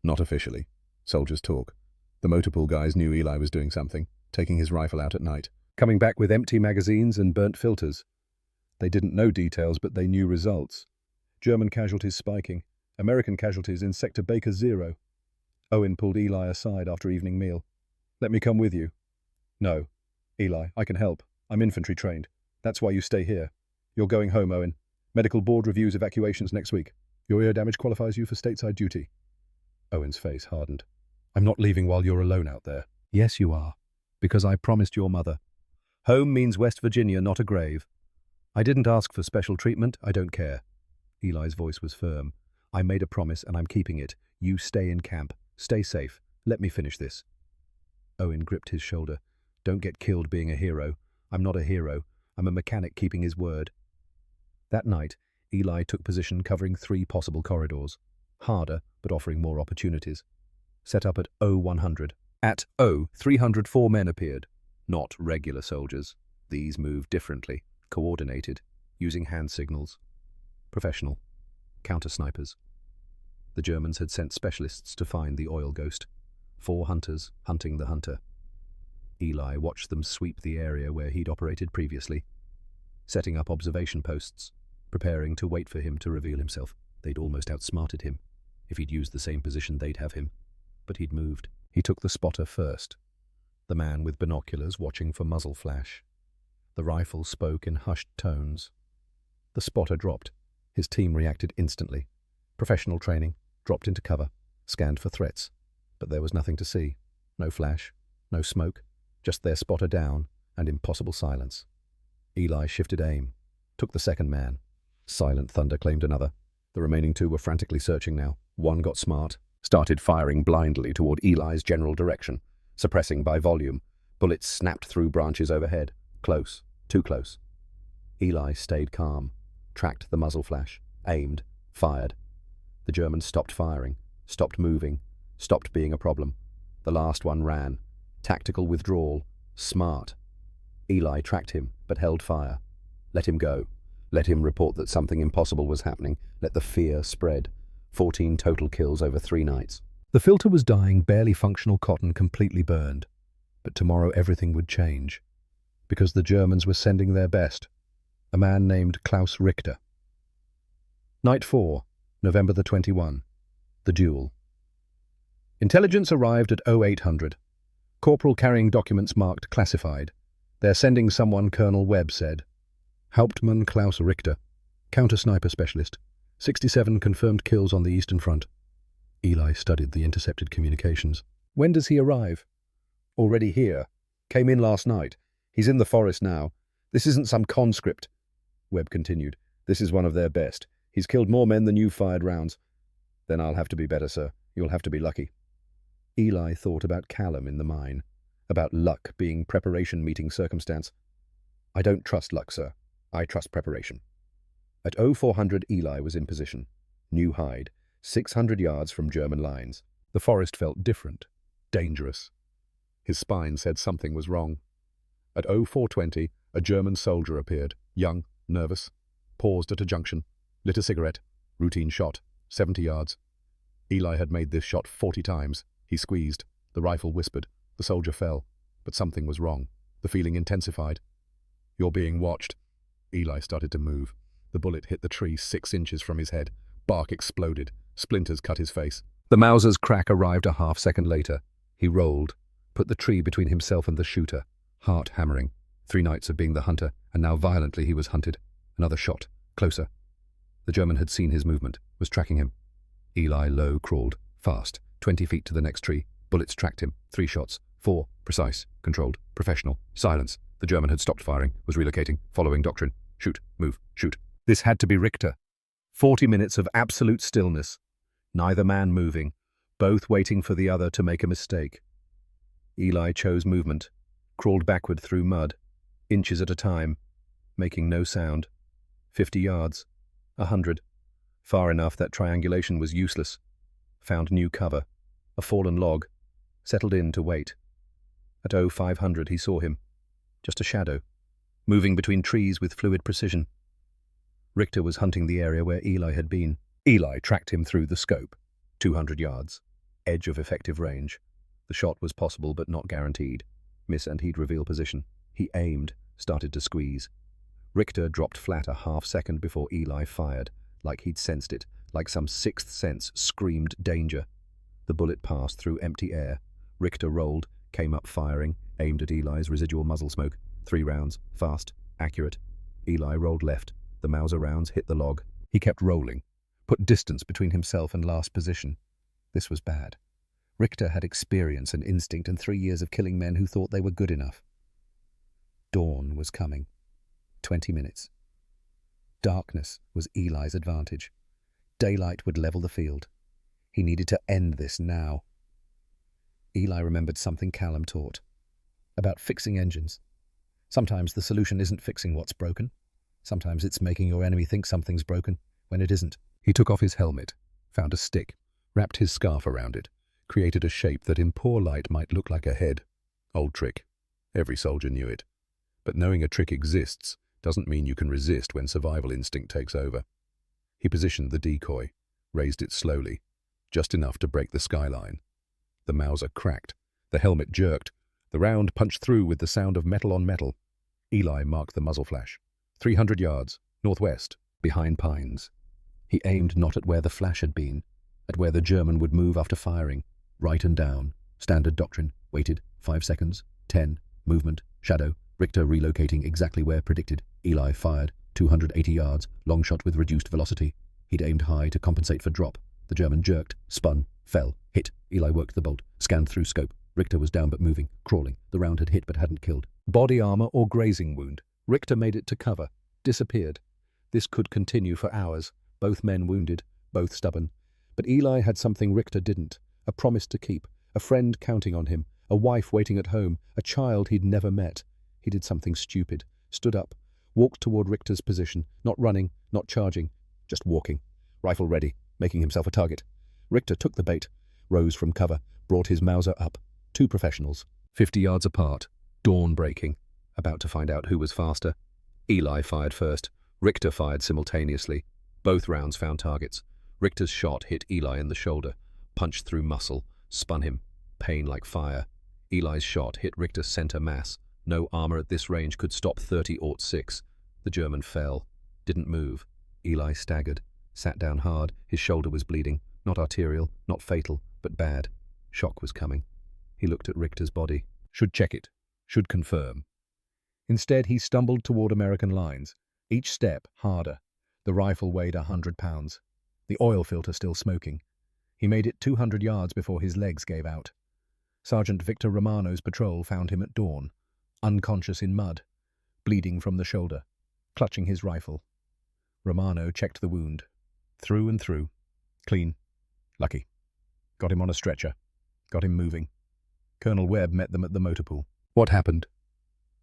Not officially. Soldiers talk. The motor pool guys knew Eli was doing something, taking his rifle out at night, coming back with empty magazines and burnt filters. They didn't know details, but they knew results. German casualties spiking. American casualties in Sector Baker 0. Owen pulled Eli aside after evening meal. Let me come with you. No. Eli, I can help. I'm infantry trained. That's why you stay here. You're going home, Owen. Medical board reviews evacuations next week. Your ear damage qualifies you for stateside duty. Owen's face hardened. I'm not leaving while you're alone out there. Yes, you are. Because I promised your mother. Home means West Virginia, not a grave. I didn't ask for special treatment. I don't care. Eli's voice was firm. I made a promise and I'm keeping it. You stay in camp. Stay safe. Let me finish this. Owen gripped his shoulder. Don't get killed being a hero. I'm not a hero. I'm a mechanic keeping his word. That night, Eli took position covering 3 possible corridors. Harder, but offering more opportunities. Set up at O100. At O, 304 men appeared. Not regular soldiers. These moved differently, coordinated, using hand signals. Professional. Counter-snipers. The Germans had sent specialists to find the oil ghost. 4 hunters hunting the hunter. Eli watched them sweep the area where he'd operated previously, setting up observation posts, preparing to wait for him to reveal himself. They'd almost outsmarted him. If he'd used the same position, they'd have him. But he'd moved. He took the spotter first, the man with binoculars watching for muzzle flash. The rifle spoke in hushed tones. The spotter dropped. His team reacted instantly. Professional training, dropped into cover, scanned for threats. But there was nothing to see. No flash, no smoke, just their spotter down and impossible silence. Eli shifted aim, took the second man. Silent thunder claimed another. The remaining 2 were frantically searching now. One got smart, started firing blindly toward Eli's general direction, suppressing by volume. Bullets snapped through branches overhead. Close, too close. Eli stayed calm, tracked the muzzle flash, aimed, fired. The German stopped firing, stopped moving, stopped being a problem. The last one ran. Tactical withdrawal. Smart. Eli tracked him, but held fire. Let him go. Let him report that something impossible was happening. Let the fear spread. 14 total kills over 3 nights. The filter was dying, barely functional cotton completely burned. But tomorrow everything would change. Because the Germans were sending their best. A man named Klaus Richter. Night 4, November the 21. The duel. Intelligence arrived at 0800. Corporal carrying documents marked classified. They're sending someone, Colonel Webb said. Hauptmann Klaus Richter, counter-sniper specialist. 67 confirmed kills on the Eastern Front. Eli studied the intercepted communications. When does he arrive? Already here. Came in last night. He's in the forest now. This isn't some conscript. Webb continued. This is one of their best. He's killed more men than you've fired rounds. Then I'll have to be better, sir. You'll have to be lucky. Eli thought about Callum in the mine, about luck being preparation meeting circumstance. I don't trust luck, sir. I trust preparation. At 0400, Eli was in position. New hide, 600 yards from German lines. The forest felt different, dangerous. His spine said something was wrong. At 0420, a German soldier appeared, young, nervous, paused at a junction, lit a cigarette, routine shot, 70 yards. Eli had made this shot 40 times. He squeezed. The rifle whispered. The soldier fell. But something was wrong. The feeling intensified. You're being watched. Eli started to move. The bullet hit the tree 6 inches from his head. Bark exploded. Splinters cut his face. The Mauser's crack arrived a half-second later. He rolled, put the tree between himself and the shooter, heart hammering. 3 nights of being the hunter, and now violently he was hunted. Another shot. Closer. The German had seen his movement, was tracking him. Eli low crawled, fast, 20 feet to the next tree. Bullets tracked him. 3 shots. 4. Precise. Controlled. Professional. Silence. The German had stopped firing, was relocating, following doctrine. Shoot. Move. Shoot. This had to be Richter. 40 minutes of absolute stillness. Neither man moving, both waiting for the other to make a mistake. Eli chose movement, crawled backward through mud, inches at a time, making no sound. 50 yards. 100. Far enough that triangulation was useless. Found new cover. A fallen log. Settled in to wait. At 0500 he saw him. Just a shadow, moving between trees with fluid precision. Richter was hunting the area where Eli had been. Eli tracked him through the scope. 200 yards. Edge of effective range. The shot was possible but not guaranteed. Miss and he'd reveal position. He aimed, started to squeeze. Richter dropped flat a half-second before Eli fired, like he'd sensed it, like some sixth sense screamed danger. The bullet passed through empty air. Richter rolled, came up firing, aimed at Eli's residual muzzle smoke. 3 rounds, fast, accurate. Eli rolled left. The Mauser rounds hit the log. He kept rolling, put distance between himself and last position. This was bad. Richter had experience and instinct and 3 years of killing men who thought they were good enough. Dawn was coming. 20 minutes. Darkness was Eli's advantage. Daylight would level the field. He needed to end this now. Eli remembered something Callum taught. About fixing engines. Sometimes the solution isn't fixing what's broken. Sometimes it's making your enemy think something's broken when it isn't. He took off his helmet, found a stick, wrapped his scarf around it, created a shape that in poor light might look like a head. Old trick. Every soldier knew it. But knowing a trick exists doesn't mean you can resist when survival instinct takes over. He positioned the decoy, raised it slowly, just enough to break the skyline. The Mauser cracked. The helmet jerked. The round punched through with the sound of metal on metal. Eli marked the muzzle flash. 300 yards, northwest, behind pines. He aimed not at where the flash had been, at where the German would move after firing. Right and down. Standard doctrine. Waited. 5 seconds. 10. Movement. Shadow. Richter relocating exactly where predicted. Eli fired. 280 yards. Long shot with reduced velocity. He'd aimed high to compensate for drop. The German jerked, spun, fell, hit. Eli worked the bolt, scanned through scope. Richter was down but moving, crawling. The round had hit but hadn't killed. Body armor or grazing wound. Richter made it to cover. Disappeared. This could continue for hours. Both men wounded, both stubborn. But Eli had something Richter didn't. A promise to keep. A friend counting on him. A wife waiting at home. A child he'd never met. He did something stupid. Stood up. Walked toward Richter's position. Not running, not charging. Just walking. Rifle ready. Making himself a target. Richter took the bait. Rose from cover. Brought his Mauser up. 2 professionals. 50 yards apart. Dawn breaking. About to find out who was faster. Eli fired first. Richter fired simultaneously. Both rounds found targets. Richter's shot hit Eli in the shoulder. Punched through muscle. Spun him. Pain like fire. Eli's shot hit Richter's center mass. No armor at this range could stop 30-06. The German fell. Didn't move. Eli staggered. Sat down hard. His shoulder was bleeding. Not arterial, not fatal, but bad. Shock was coming. He looked at Richter's body. Should check it. Should confirm. Instead, he stumbled toward American lines. Each step harder. The rifle weighed 100 pounds. The oil filter still smoking. He made it 200 yards before his legs gave out. Sergeant Victor Romano's patrol found him at dawn, unconscious in mud, bleeding from the shoulder, clutching his rifle. Romano checked the wound. Through and through. Clean. Lucky. Got him on a stretcher. Got him moving. Colonel Webb met them at the motor pool. What happened?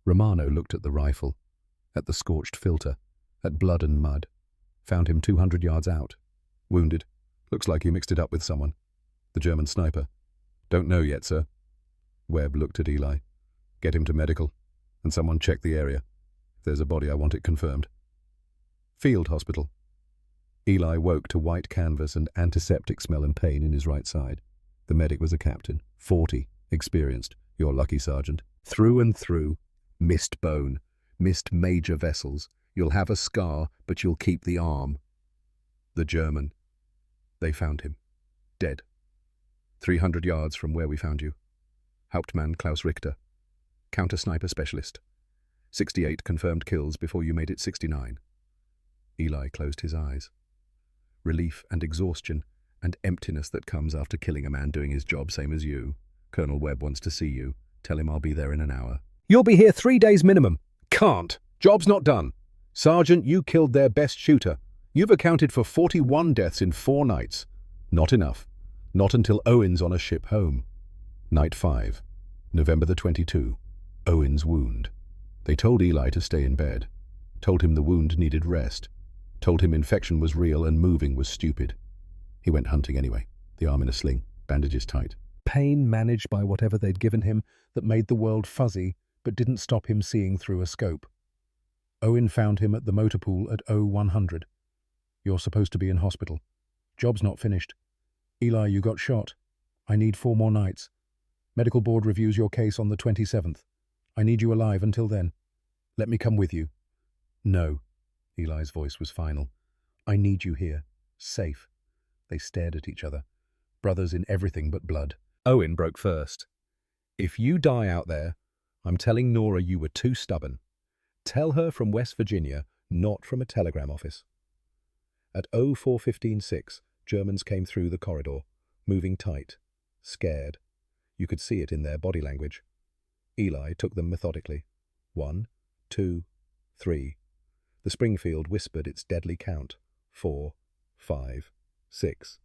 Romano looked at the rifle, at the scorched filter, at blood and mud. Found him 200 yards out. Wounded. Looks like you mixed it up with someone. The German sniper. Don't know yet, sir. Webb looked at Eli. Get him to medical. And someone check the area. If there's a body, I want it confirmed. Field hospital. Eli woke to white canvas and antiseptic smell and pain in his right side. The medic was a captain. 40. Experienced. You're lucky, Sergeant. Through and through. Missed bone. Missed major vessels. You'll have a scar, but you'll keep the arm. The German. They found him. Dead. 300 yards from where we found you. Hauptmann Klaus Richter. Counter-sniper specialist. 68 confirmed kills before you made it 69. Eli closed his eyes. relief and exhaustion, and emptiness that comes after killing a man doing his job same as you. Colonel Webb wants to see you. Tell him I'll be there in an hour. You'll be here 3 days minimum. Can't. Job's not done. Sergeant, you killed their best shooter. You've accounted for 41 deaths in 4 nights. Not enough. Not until Owen's on a ship home. Night 5, November the 22. Owen's wound. They told Eli to stay in bed. Told him the wound needed rest. Told him infection was real and moving was stupid. He went hunting anyway, the arm in a sling, bandages tight. Pain managed by whatever they'd given him that made the world fuzzy but didn't stop him seeing through a scope. Owen found him at the motor pool at 0100. You're supposed to be in hospital. Job's not finished. Eli, you got shot. I need 4 more nights. Medical board reviews your case on the 27th. I need you alive until then. Let me come with you. No. Eli's voice was final. I need you here. Safe. They stared at each other. Brothers in everything but blood. Owen broke first. If you die out there, I'm telling Nora you were too stubborn. Tell her from West Virginia, not from a telegram office. At 04:15:6, Germans came through the corridor, moving tight, scared. You could see it in their body language. Eli took them methodically. 1, 2, 3. The Springfield whispered its deadly count. 4, 5, 6.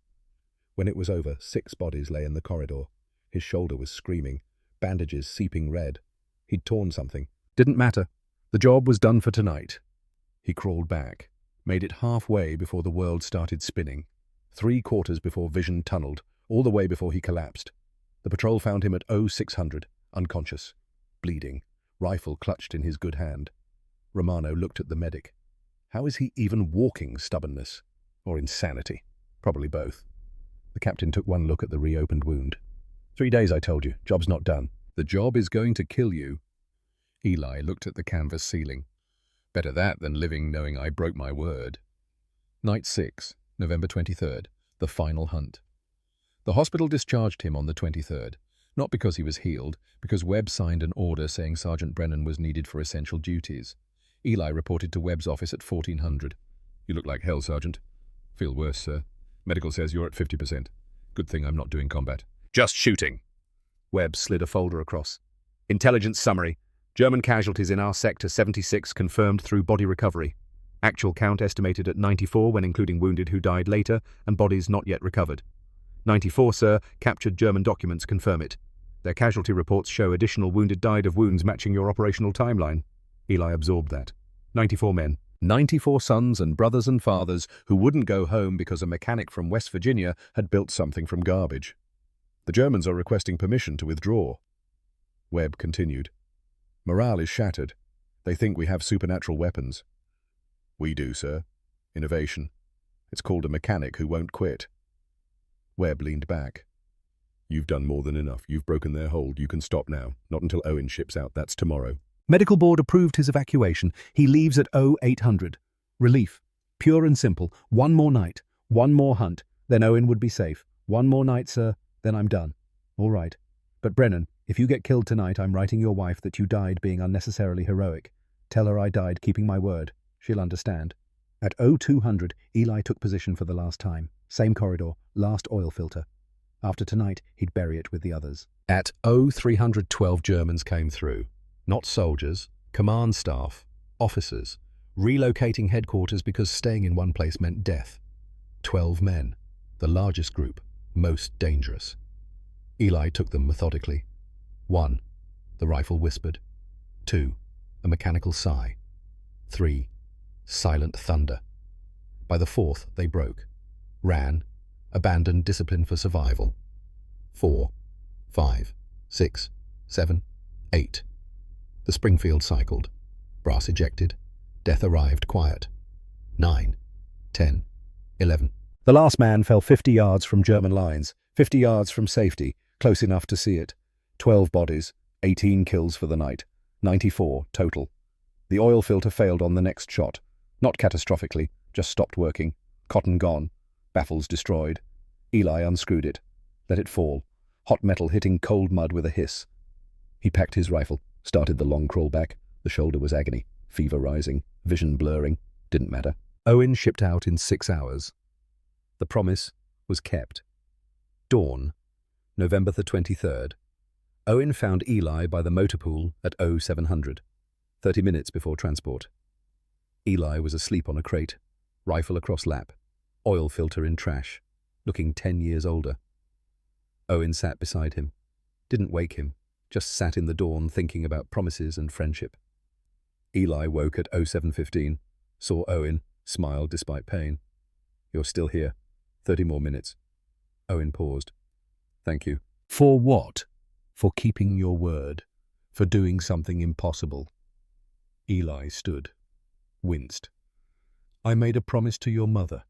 When it was over, 6 bodies lay in the corridor. His shoulder was screaming, bandages seeping red. He'd torn something. Didn't matter. The job was done for tonight. He crawled back, made it halfway before the world started spinning. 3/4 before vision tunneled, all the way before he collapsed. The patrol found him at 0600, unconscious, bleeding, rifle clutched in his good hand. Romano looked at the medic. How is he even walking? Stubbornness or insanity? Probably both. The captain took one look at the reopened wound. 3 days, I told you. Job's not done. The job is going to kill you. Eli looked at the canvas ceiling. Better that than living knowing I broke my word. Night 6, November 23rd, the final hunt. The hospital discharged him on the 23rd, not because he was healed, because Webb signed an order saying Sergeant Brennan was needed for essential duties. Eli reported to Webb's office at 1400. You look like hell, Sergeant. Feel worse, sir. Medical says you're at 50%. Good thing I'm not doing combat. Just shooting. Webb slid a folder across. Intelligence summary. German casualties in our sector 76 confirmed through body recovery. Actual count estimated at 94 when including wounded who died later and bodies not yet recovered. 94, sir. Captured German documents confirm it. Their casualty reports show additional wounded died of wounds matching your operational timeline. Eli absorbed that. 94 men. 94 sons and brothers and fathers who wouldn't go home because a mechanic from West Virginia had built something from garbage. The Germans are requesting permission to withdraw. Webb continued. Morale is shattered. They think we have supernatural weapons. We do, sir. Innovation. It's called a mechanic who won't quit. Webb leaned back. You've done more than enough. You've broken their hold. You can stop now. Not until Owen ships out. That's tomorrow. Medical board approved his evacuation. He leaves at 0800. Relief. Pure and simple. 1 more night. 1 more hunt. Then Owen would be safe. 1 more night, sir. Then I'm done. All right. But Brennan, if you get killed tonight, I'm writing your wife that you died being unnecessarily heroic. Tell her I died keeping my word. She'll understand. At 0200, Eli took position for the last time. Same corridor, last oil filter. After tonight, he'd bury it with the others. At 0300, 12 Germans came through. Not soldiers, command staff, officers, relocating headquarters because staying in one place meant death. 12 men, the largest group, most dangerous. Eli took them methodically. 1, the rifle whispered. 2, a mechanical sigh. 3, silent thunder. By the 4th, they broke. Ran, abandoned discipline for survival. 4, 5, 6, 7, 8. The Springfield cycled. Brass ejected. Death arrived quiet. 9, 10, 11. The last man fell 50 yards from German lines, 50 yards from safety, close enough to see it. 12 bodies, 18 kills for the night, 94 total. The oil filter failed on the next shot. Not catastrophically, just stopped working. Cotton gone. Baffles destroyed. Eli unscrewed it. Let it fall. Hot metal hitting cold mud with a hiss. He packed his rifle. Started the long crawl back. The shoulder was agony. Fever rising. Vision blurring. Didn't matter. Owen shipped out in 6 hours. The promise was kept. Dawn, November the 23rd. Owen found Eli by the motor pool at 0700, 30 minutes before transport. Eli was asleep on a crate, rifle across lap, oil filter in trash, looking 10 years older. Owen sat beside him. Didn't wake him, just sat in the dawn thinking about promises and friendship. Eli woke at 07:15, saw Owen, smiled despite pain. "You're still here. 30 more minutes." Owen paused. "Thank you." "For what?" "For keeping your word. For doing something impossible." Eli stood, winced. "I made a promise to your mother.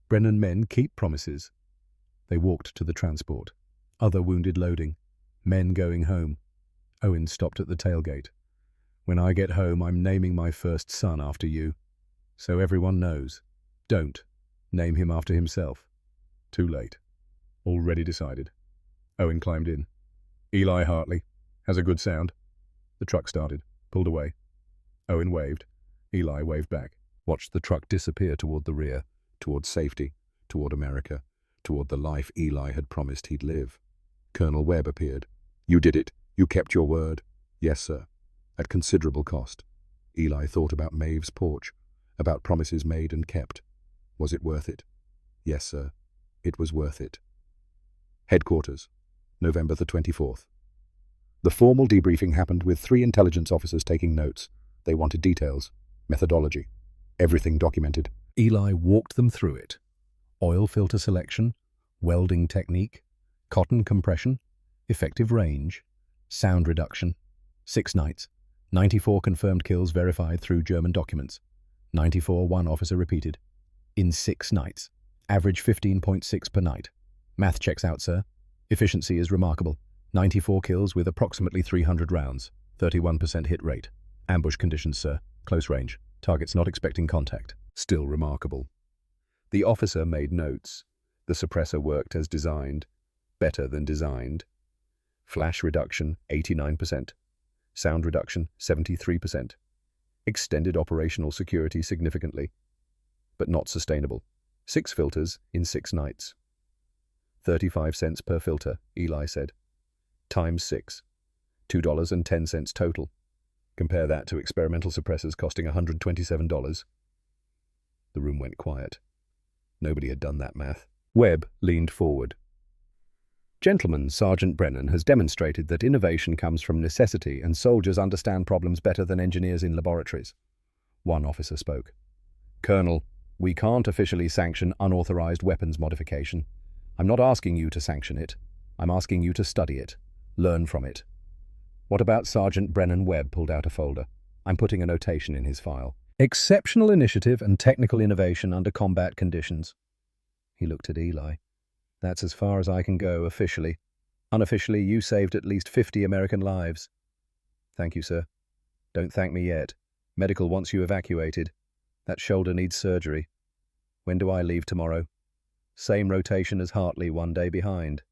Brennan men keep promises." They walked to the transport. Other wounded loading. Men going home. Owen stopped at the tailgate. "When I get home, I'm naming my first son after you. So everyone knows. Don't name him after himself." Too late. Already decided. Owen climbed in. "Eli Hartley. Has a good sound." The truck started, pulled away. Owen waved. Eli waved back. Watched the truck disappear toward the rear, toward safety, toward America, toward the life Eli had promised he'd live. Colonel Webb appeared. "You did it. You kept your word." "Yes, sir." At considerable cost. Eli thought about Maeve's porch, about promises made and kept. Was it worth it? "Yes, sir. It was worth it." Headquarters, November the 24th. The formal debriefing happened with 3 intelligence officers taking notes. They wanted details, methodology, everything documented. Eli walked them through it. Oil filter selection, welding technique, cotton compression, effective range, sound reduction. 6 nights. 94 confirmed kills verified through German documents. 94, one officer repeated. In 6 nights. Average 15.6 per night. Math checks out, sir. Efficiency is remarkable. 94 kills with approximately 300 rounds. 31% hit rate. Ambush conditions, sir. Close range. Targets not expecting contact. Still remarkable. The officer made notes. The suppressor worked as designed. Better than designed. Flash reduction, 89%. Sound reduction, 73%. Extended operational security significantly, but not sustainable. 6 filters in 6 nights. 35 cents per filter, Eli said. Times 6. $2.10 total. Compare that to experimental suppressors costing $127. The room went quiet. Nobody had done that math. Webb leaned forward. "Gentlemen, Sergeant Brennan has demonstrated that innovation comes from necessity and soldiers understand problems better than engineers in laboratories." One officer spoke. "Colonel, we can't officially sanction unauthorized weapons modification. I'm not asking you to sanction it. I'm asking you to study it. Learn from it." "What about Sergeant Brennan?" Webb pulled out a folder. "I'm putting a notation in his file. Exceptional initiative and technical innovation under combat conditions." He looked at Eli. "That's as far as I can go officially. Unofficially, you saved at least 50 American lives." "Thank you, sir." "Don't thank me yet. Medical wants you evacuated. That shoulder needs surgery. When do I leave tomorrow?" "Same rotation as Hartley, 1 day behind."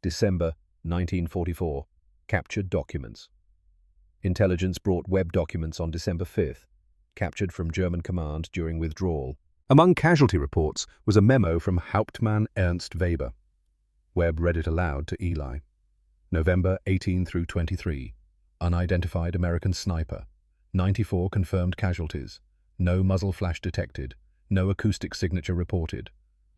December 1944. Captured documents. Intelligence brought Webb documents on December 5th, captured from German command during withdrawal. Among casualty reports was a memo from Hauptmann Ernst Weber. Webb read it aloud to Eli. November 18 through 23. Unidentified American sniper. 94 confirmed casualties. No muzzle flash detected. No acoustic signature reported.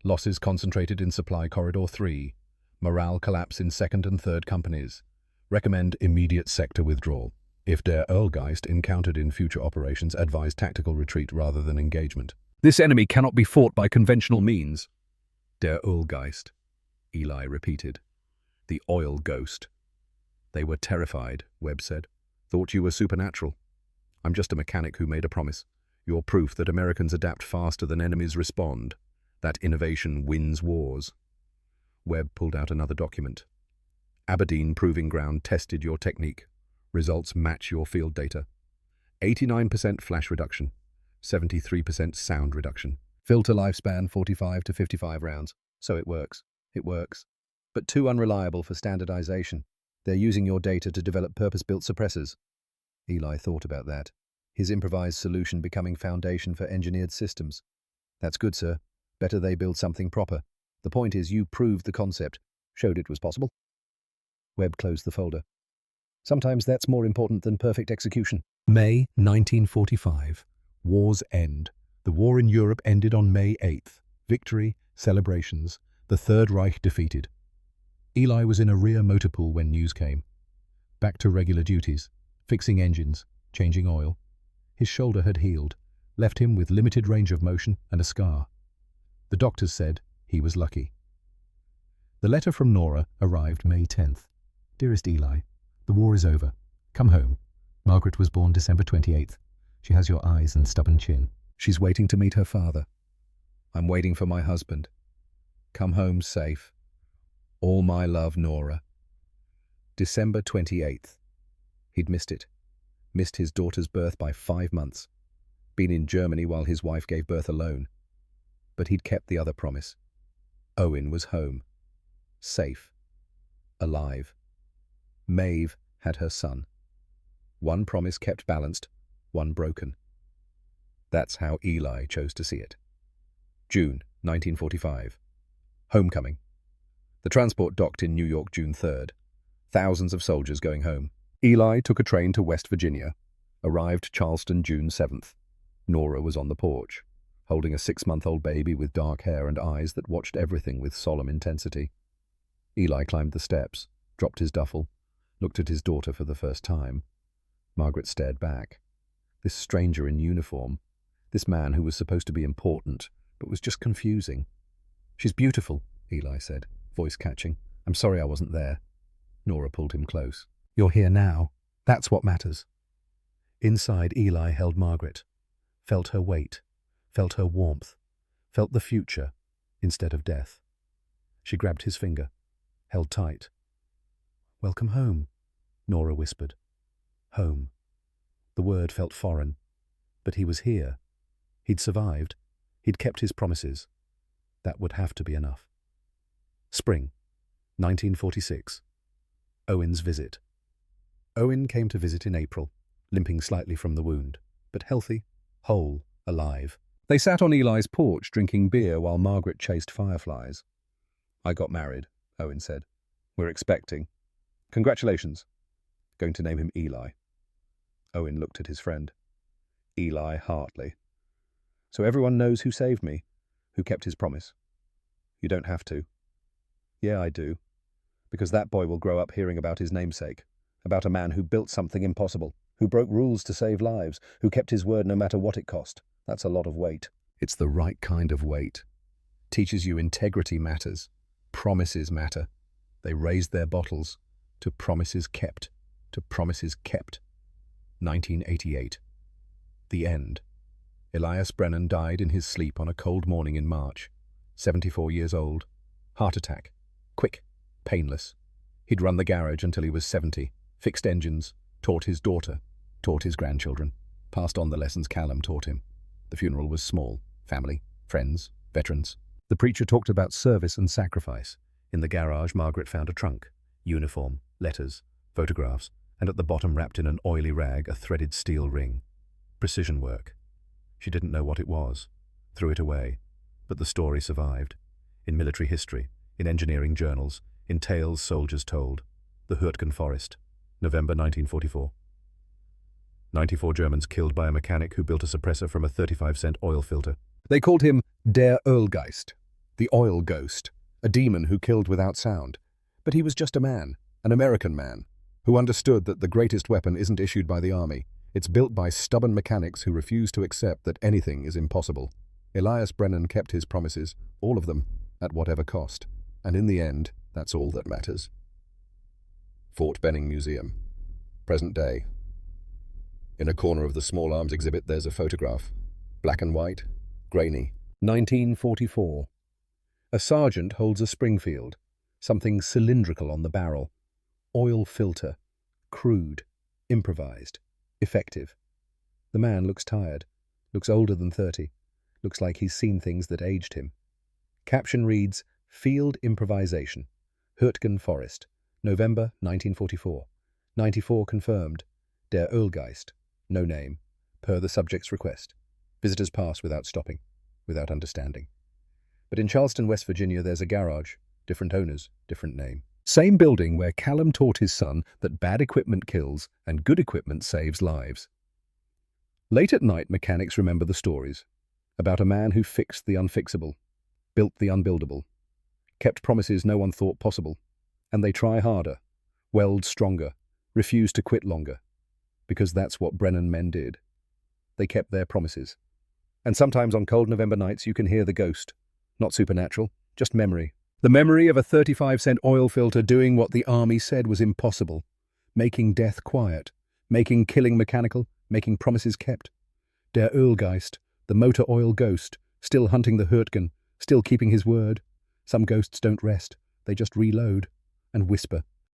Losses concentrated in Supply Corridor 3. Morale collapse in 2nd and 3rd companies. Recommend immediate sector withdrawal. If der Earlgeist encountered in future operations, advise tactical retreat rather than engagement. This enemy cannot be fought by conventional means. Der Earlgeist, Eli repeated. The oil ghost. They were terrified, Webb said. Thought you were supernatural. I'm just a mechanic who made a promise. You're proof that Americans adapt faster than enemies respond. That innovation wins wars. Webb pulled out another document. Aberdeen Proving Ground tested your technique. Results match your field data. 89% flash reduction. 73% sound reduction. Filter lifespan 45 to 55 rounds. So it works. It works. But too unreliable for standardization. They're using your data to develop purpose-built suppressors. Eli thought about that. His improvised solution becoming foundation for engineered systems. That's good, sir. Better they build something proper. The point is you proved the concept, showed it was possible. Webb closed the folder. Sometimes that's more important than perfect execution. May 1945. War's end. The war in Europe ended on May 8th. Victory, celebrations, the Third Reich defeated. Eli was in a rear motor pool when news came. Back to regular duties, fixing engines, changing oil. His shoulder had healed, left him with limited range of motion and a scar. The doctors said he was lucky. The letter from Nora arrived May 10th. Dearest Eli, the war is over. Come home. Margaret was born December 28th. She has your eyes and stubborn chin. She's waiting to meet her father. I'm waiting for my husband. Come home safe. All my love, Nora. December 28th. He'd missed it. Missed his daughter's birth by 5 months. Been in Germany while his wife gave birth alone. But he'd kept the other promise. Owen was home. Safe. Alive. Maeve had her son. One promise kept balanced, one broken. That's how Eli chose to see it. June 1945. Homecoming. The transport docked in New York June 3rd. Thousands of soldiers going home. Eli took a train to West Virginia. Arrived Charleston June 7th. Nora was on the porch, holding a 6-month-old baby with dark hair and eyes that watched everything with solemn intensity. Eli climbed the steps, dropped his duffel, looked at his daughter for the first time. Margaret stared back. This stranger in uniform, this man who was supposed to be important, but was just confusing. She's beautiful, Eli said, voice catching. I'm sorry I wasn't there. Nora pulled him close. You're here now. That's what matters. Inside, Eli held Margaret, felt her weight, felt her warmth, felt the future instead of death. She grabbed his finger, held tight. Welcome home, Nora whispered. Home. The word felt foreign, but he was here. He'd survived. He'd kept his promises. That would have to be enough. Spring, 1946. Owen's visit. Owen came to visit in April, limping slightly from the wound, but healthy, whole, alive. They sat on Eli's porch drinking beer while Margaret chased fireflies. I got married, Owen said. We're expecting. Congratulations. Going to name him Eli. Owen looked at his friend. Eli Hartley. So everyone knows who saved me, who kept his promise. You don't have to. Yeah, I do. Because that boy will grow up hearing about his namesake, about a man who built something impossible, who broke rules to save lives, who kept his word no matter what it cost. That's a lot of weight. It's the right kind of weight. Teaches you integrity matters. Promises matter. They raised their bottles to promises kept, to promises kept. 1988. The end. Elias Brennan died in his sleep on a cold morning in March. 74 years old. Heart attack. Quick. Painless. He'd run the garage until he was 70. Fixed engines. Taught his daughter. Taught his grandchildren. Passed on the lessons Callum taught him. The funeral was small. Family. Friends. Veterans. The preacher talked about service and sacrifice. In the garage, Margaret found a trunk. Uniform. Letters. Photographs. And at the bottom, wrapped in an oily rag, a threaded steel ring. Precision work. She didn't know what it was. Threw it away. But the story survived. In military history, in engineering journals, in tales soldiers told. The Hürtgen Forest. November 1944. 94 Germans killed by a mechanic who built a suppressor from a 35-cent oil filter. They called him Der Ölgeist, the oil ghost, a demon who killed without sound. But he was just a man, an American man, who understood that the greatest weapon isn't issued by the army. It's built by stubborn mechanics who refuse to accept that anything is impossible. Elias Brennan kept his promises, all of them, at whatever cost. And in the end, that's all that matters. Fort Benning Museum. Present day. In a corner of the small arms exhibit, there's a photograph. Black and white, grainy. 1944. A sergeant holds a Springfield, something cylindrical on the barrel. Oil filter. Crude. Improvised. Effective. The man looks tired, looks older than 30, looks like he's seen things that aged him. Caption reads, Field Improvisation. Hürtgen Forest. November 1944. 94 confirmed. Der Ölgeist. No name. Per the subject's request. Visitors pass without stopping, without understanding. But in Charleston, West Virginia, there's a garage. Different owners, different name. Same building where Callum taught his son that bad equipment kills and good equipment saves lives. Late at night, mechanics remember the stories about a man who fixed the unfixable, built the unbuildable, kept promises no one thought possible, and they try harder, weld stronger, refuse to quit longer, because that's what Brennan men did. They kept their promises. And sometimes on cold November nights you can hear the ghost. Not supernatural, just memory. The memory of a 35-cent oil filter doing what the army said was impossible, making death quiet, making killing mechanical, making promises kept. Der Ölgeist, the motor oil ghost, still hunting the Hurtgen, still keeping his word. Some ghosts don't rest, they just reload and whisper.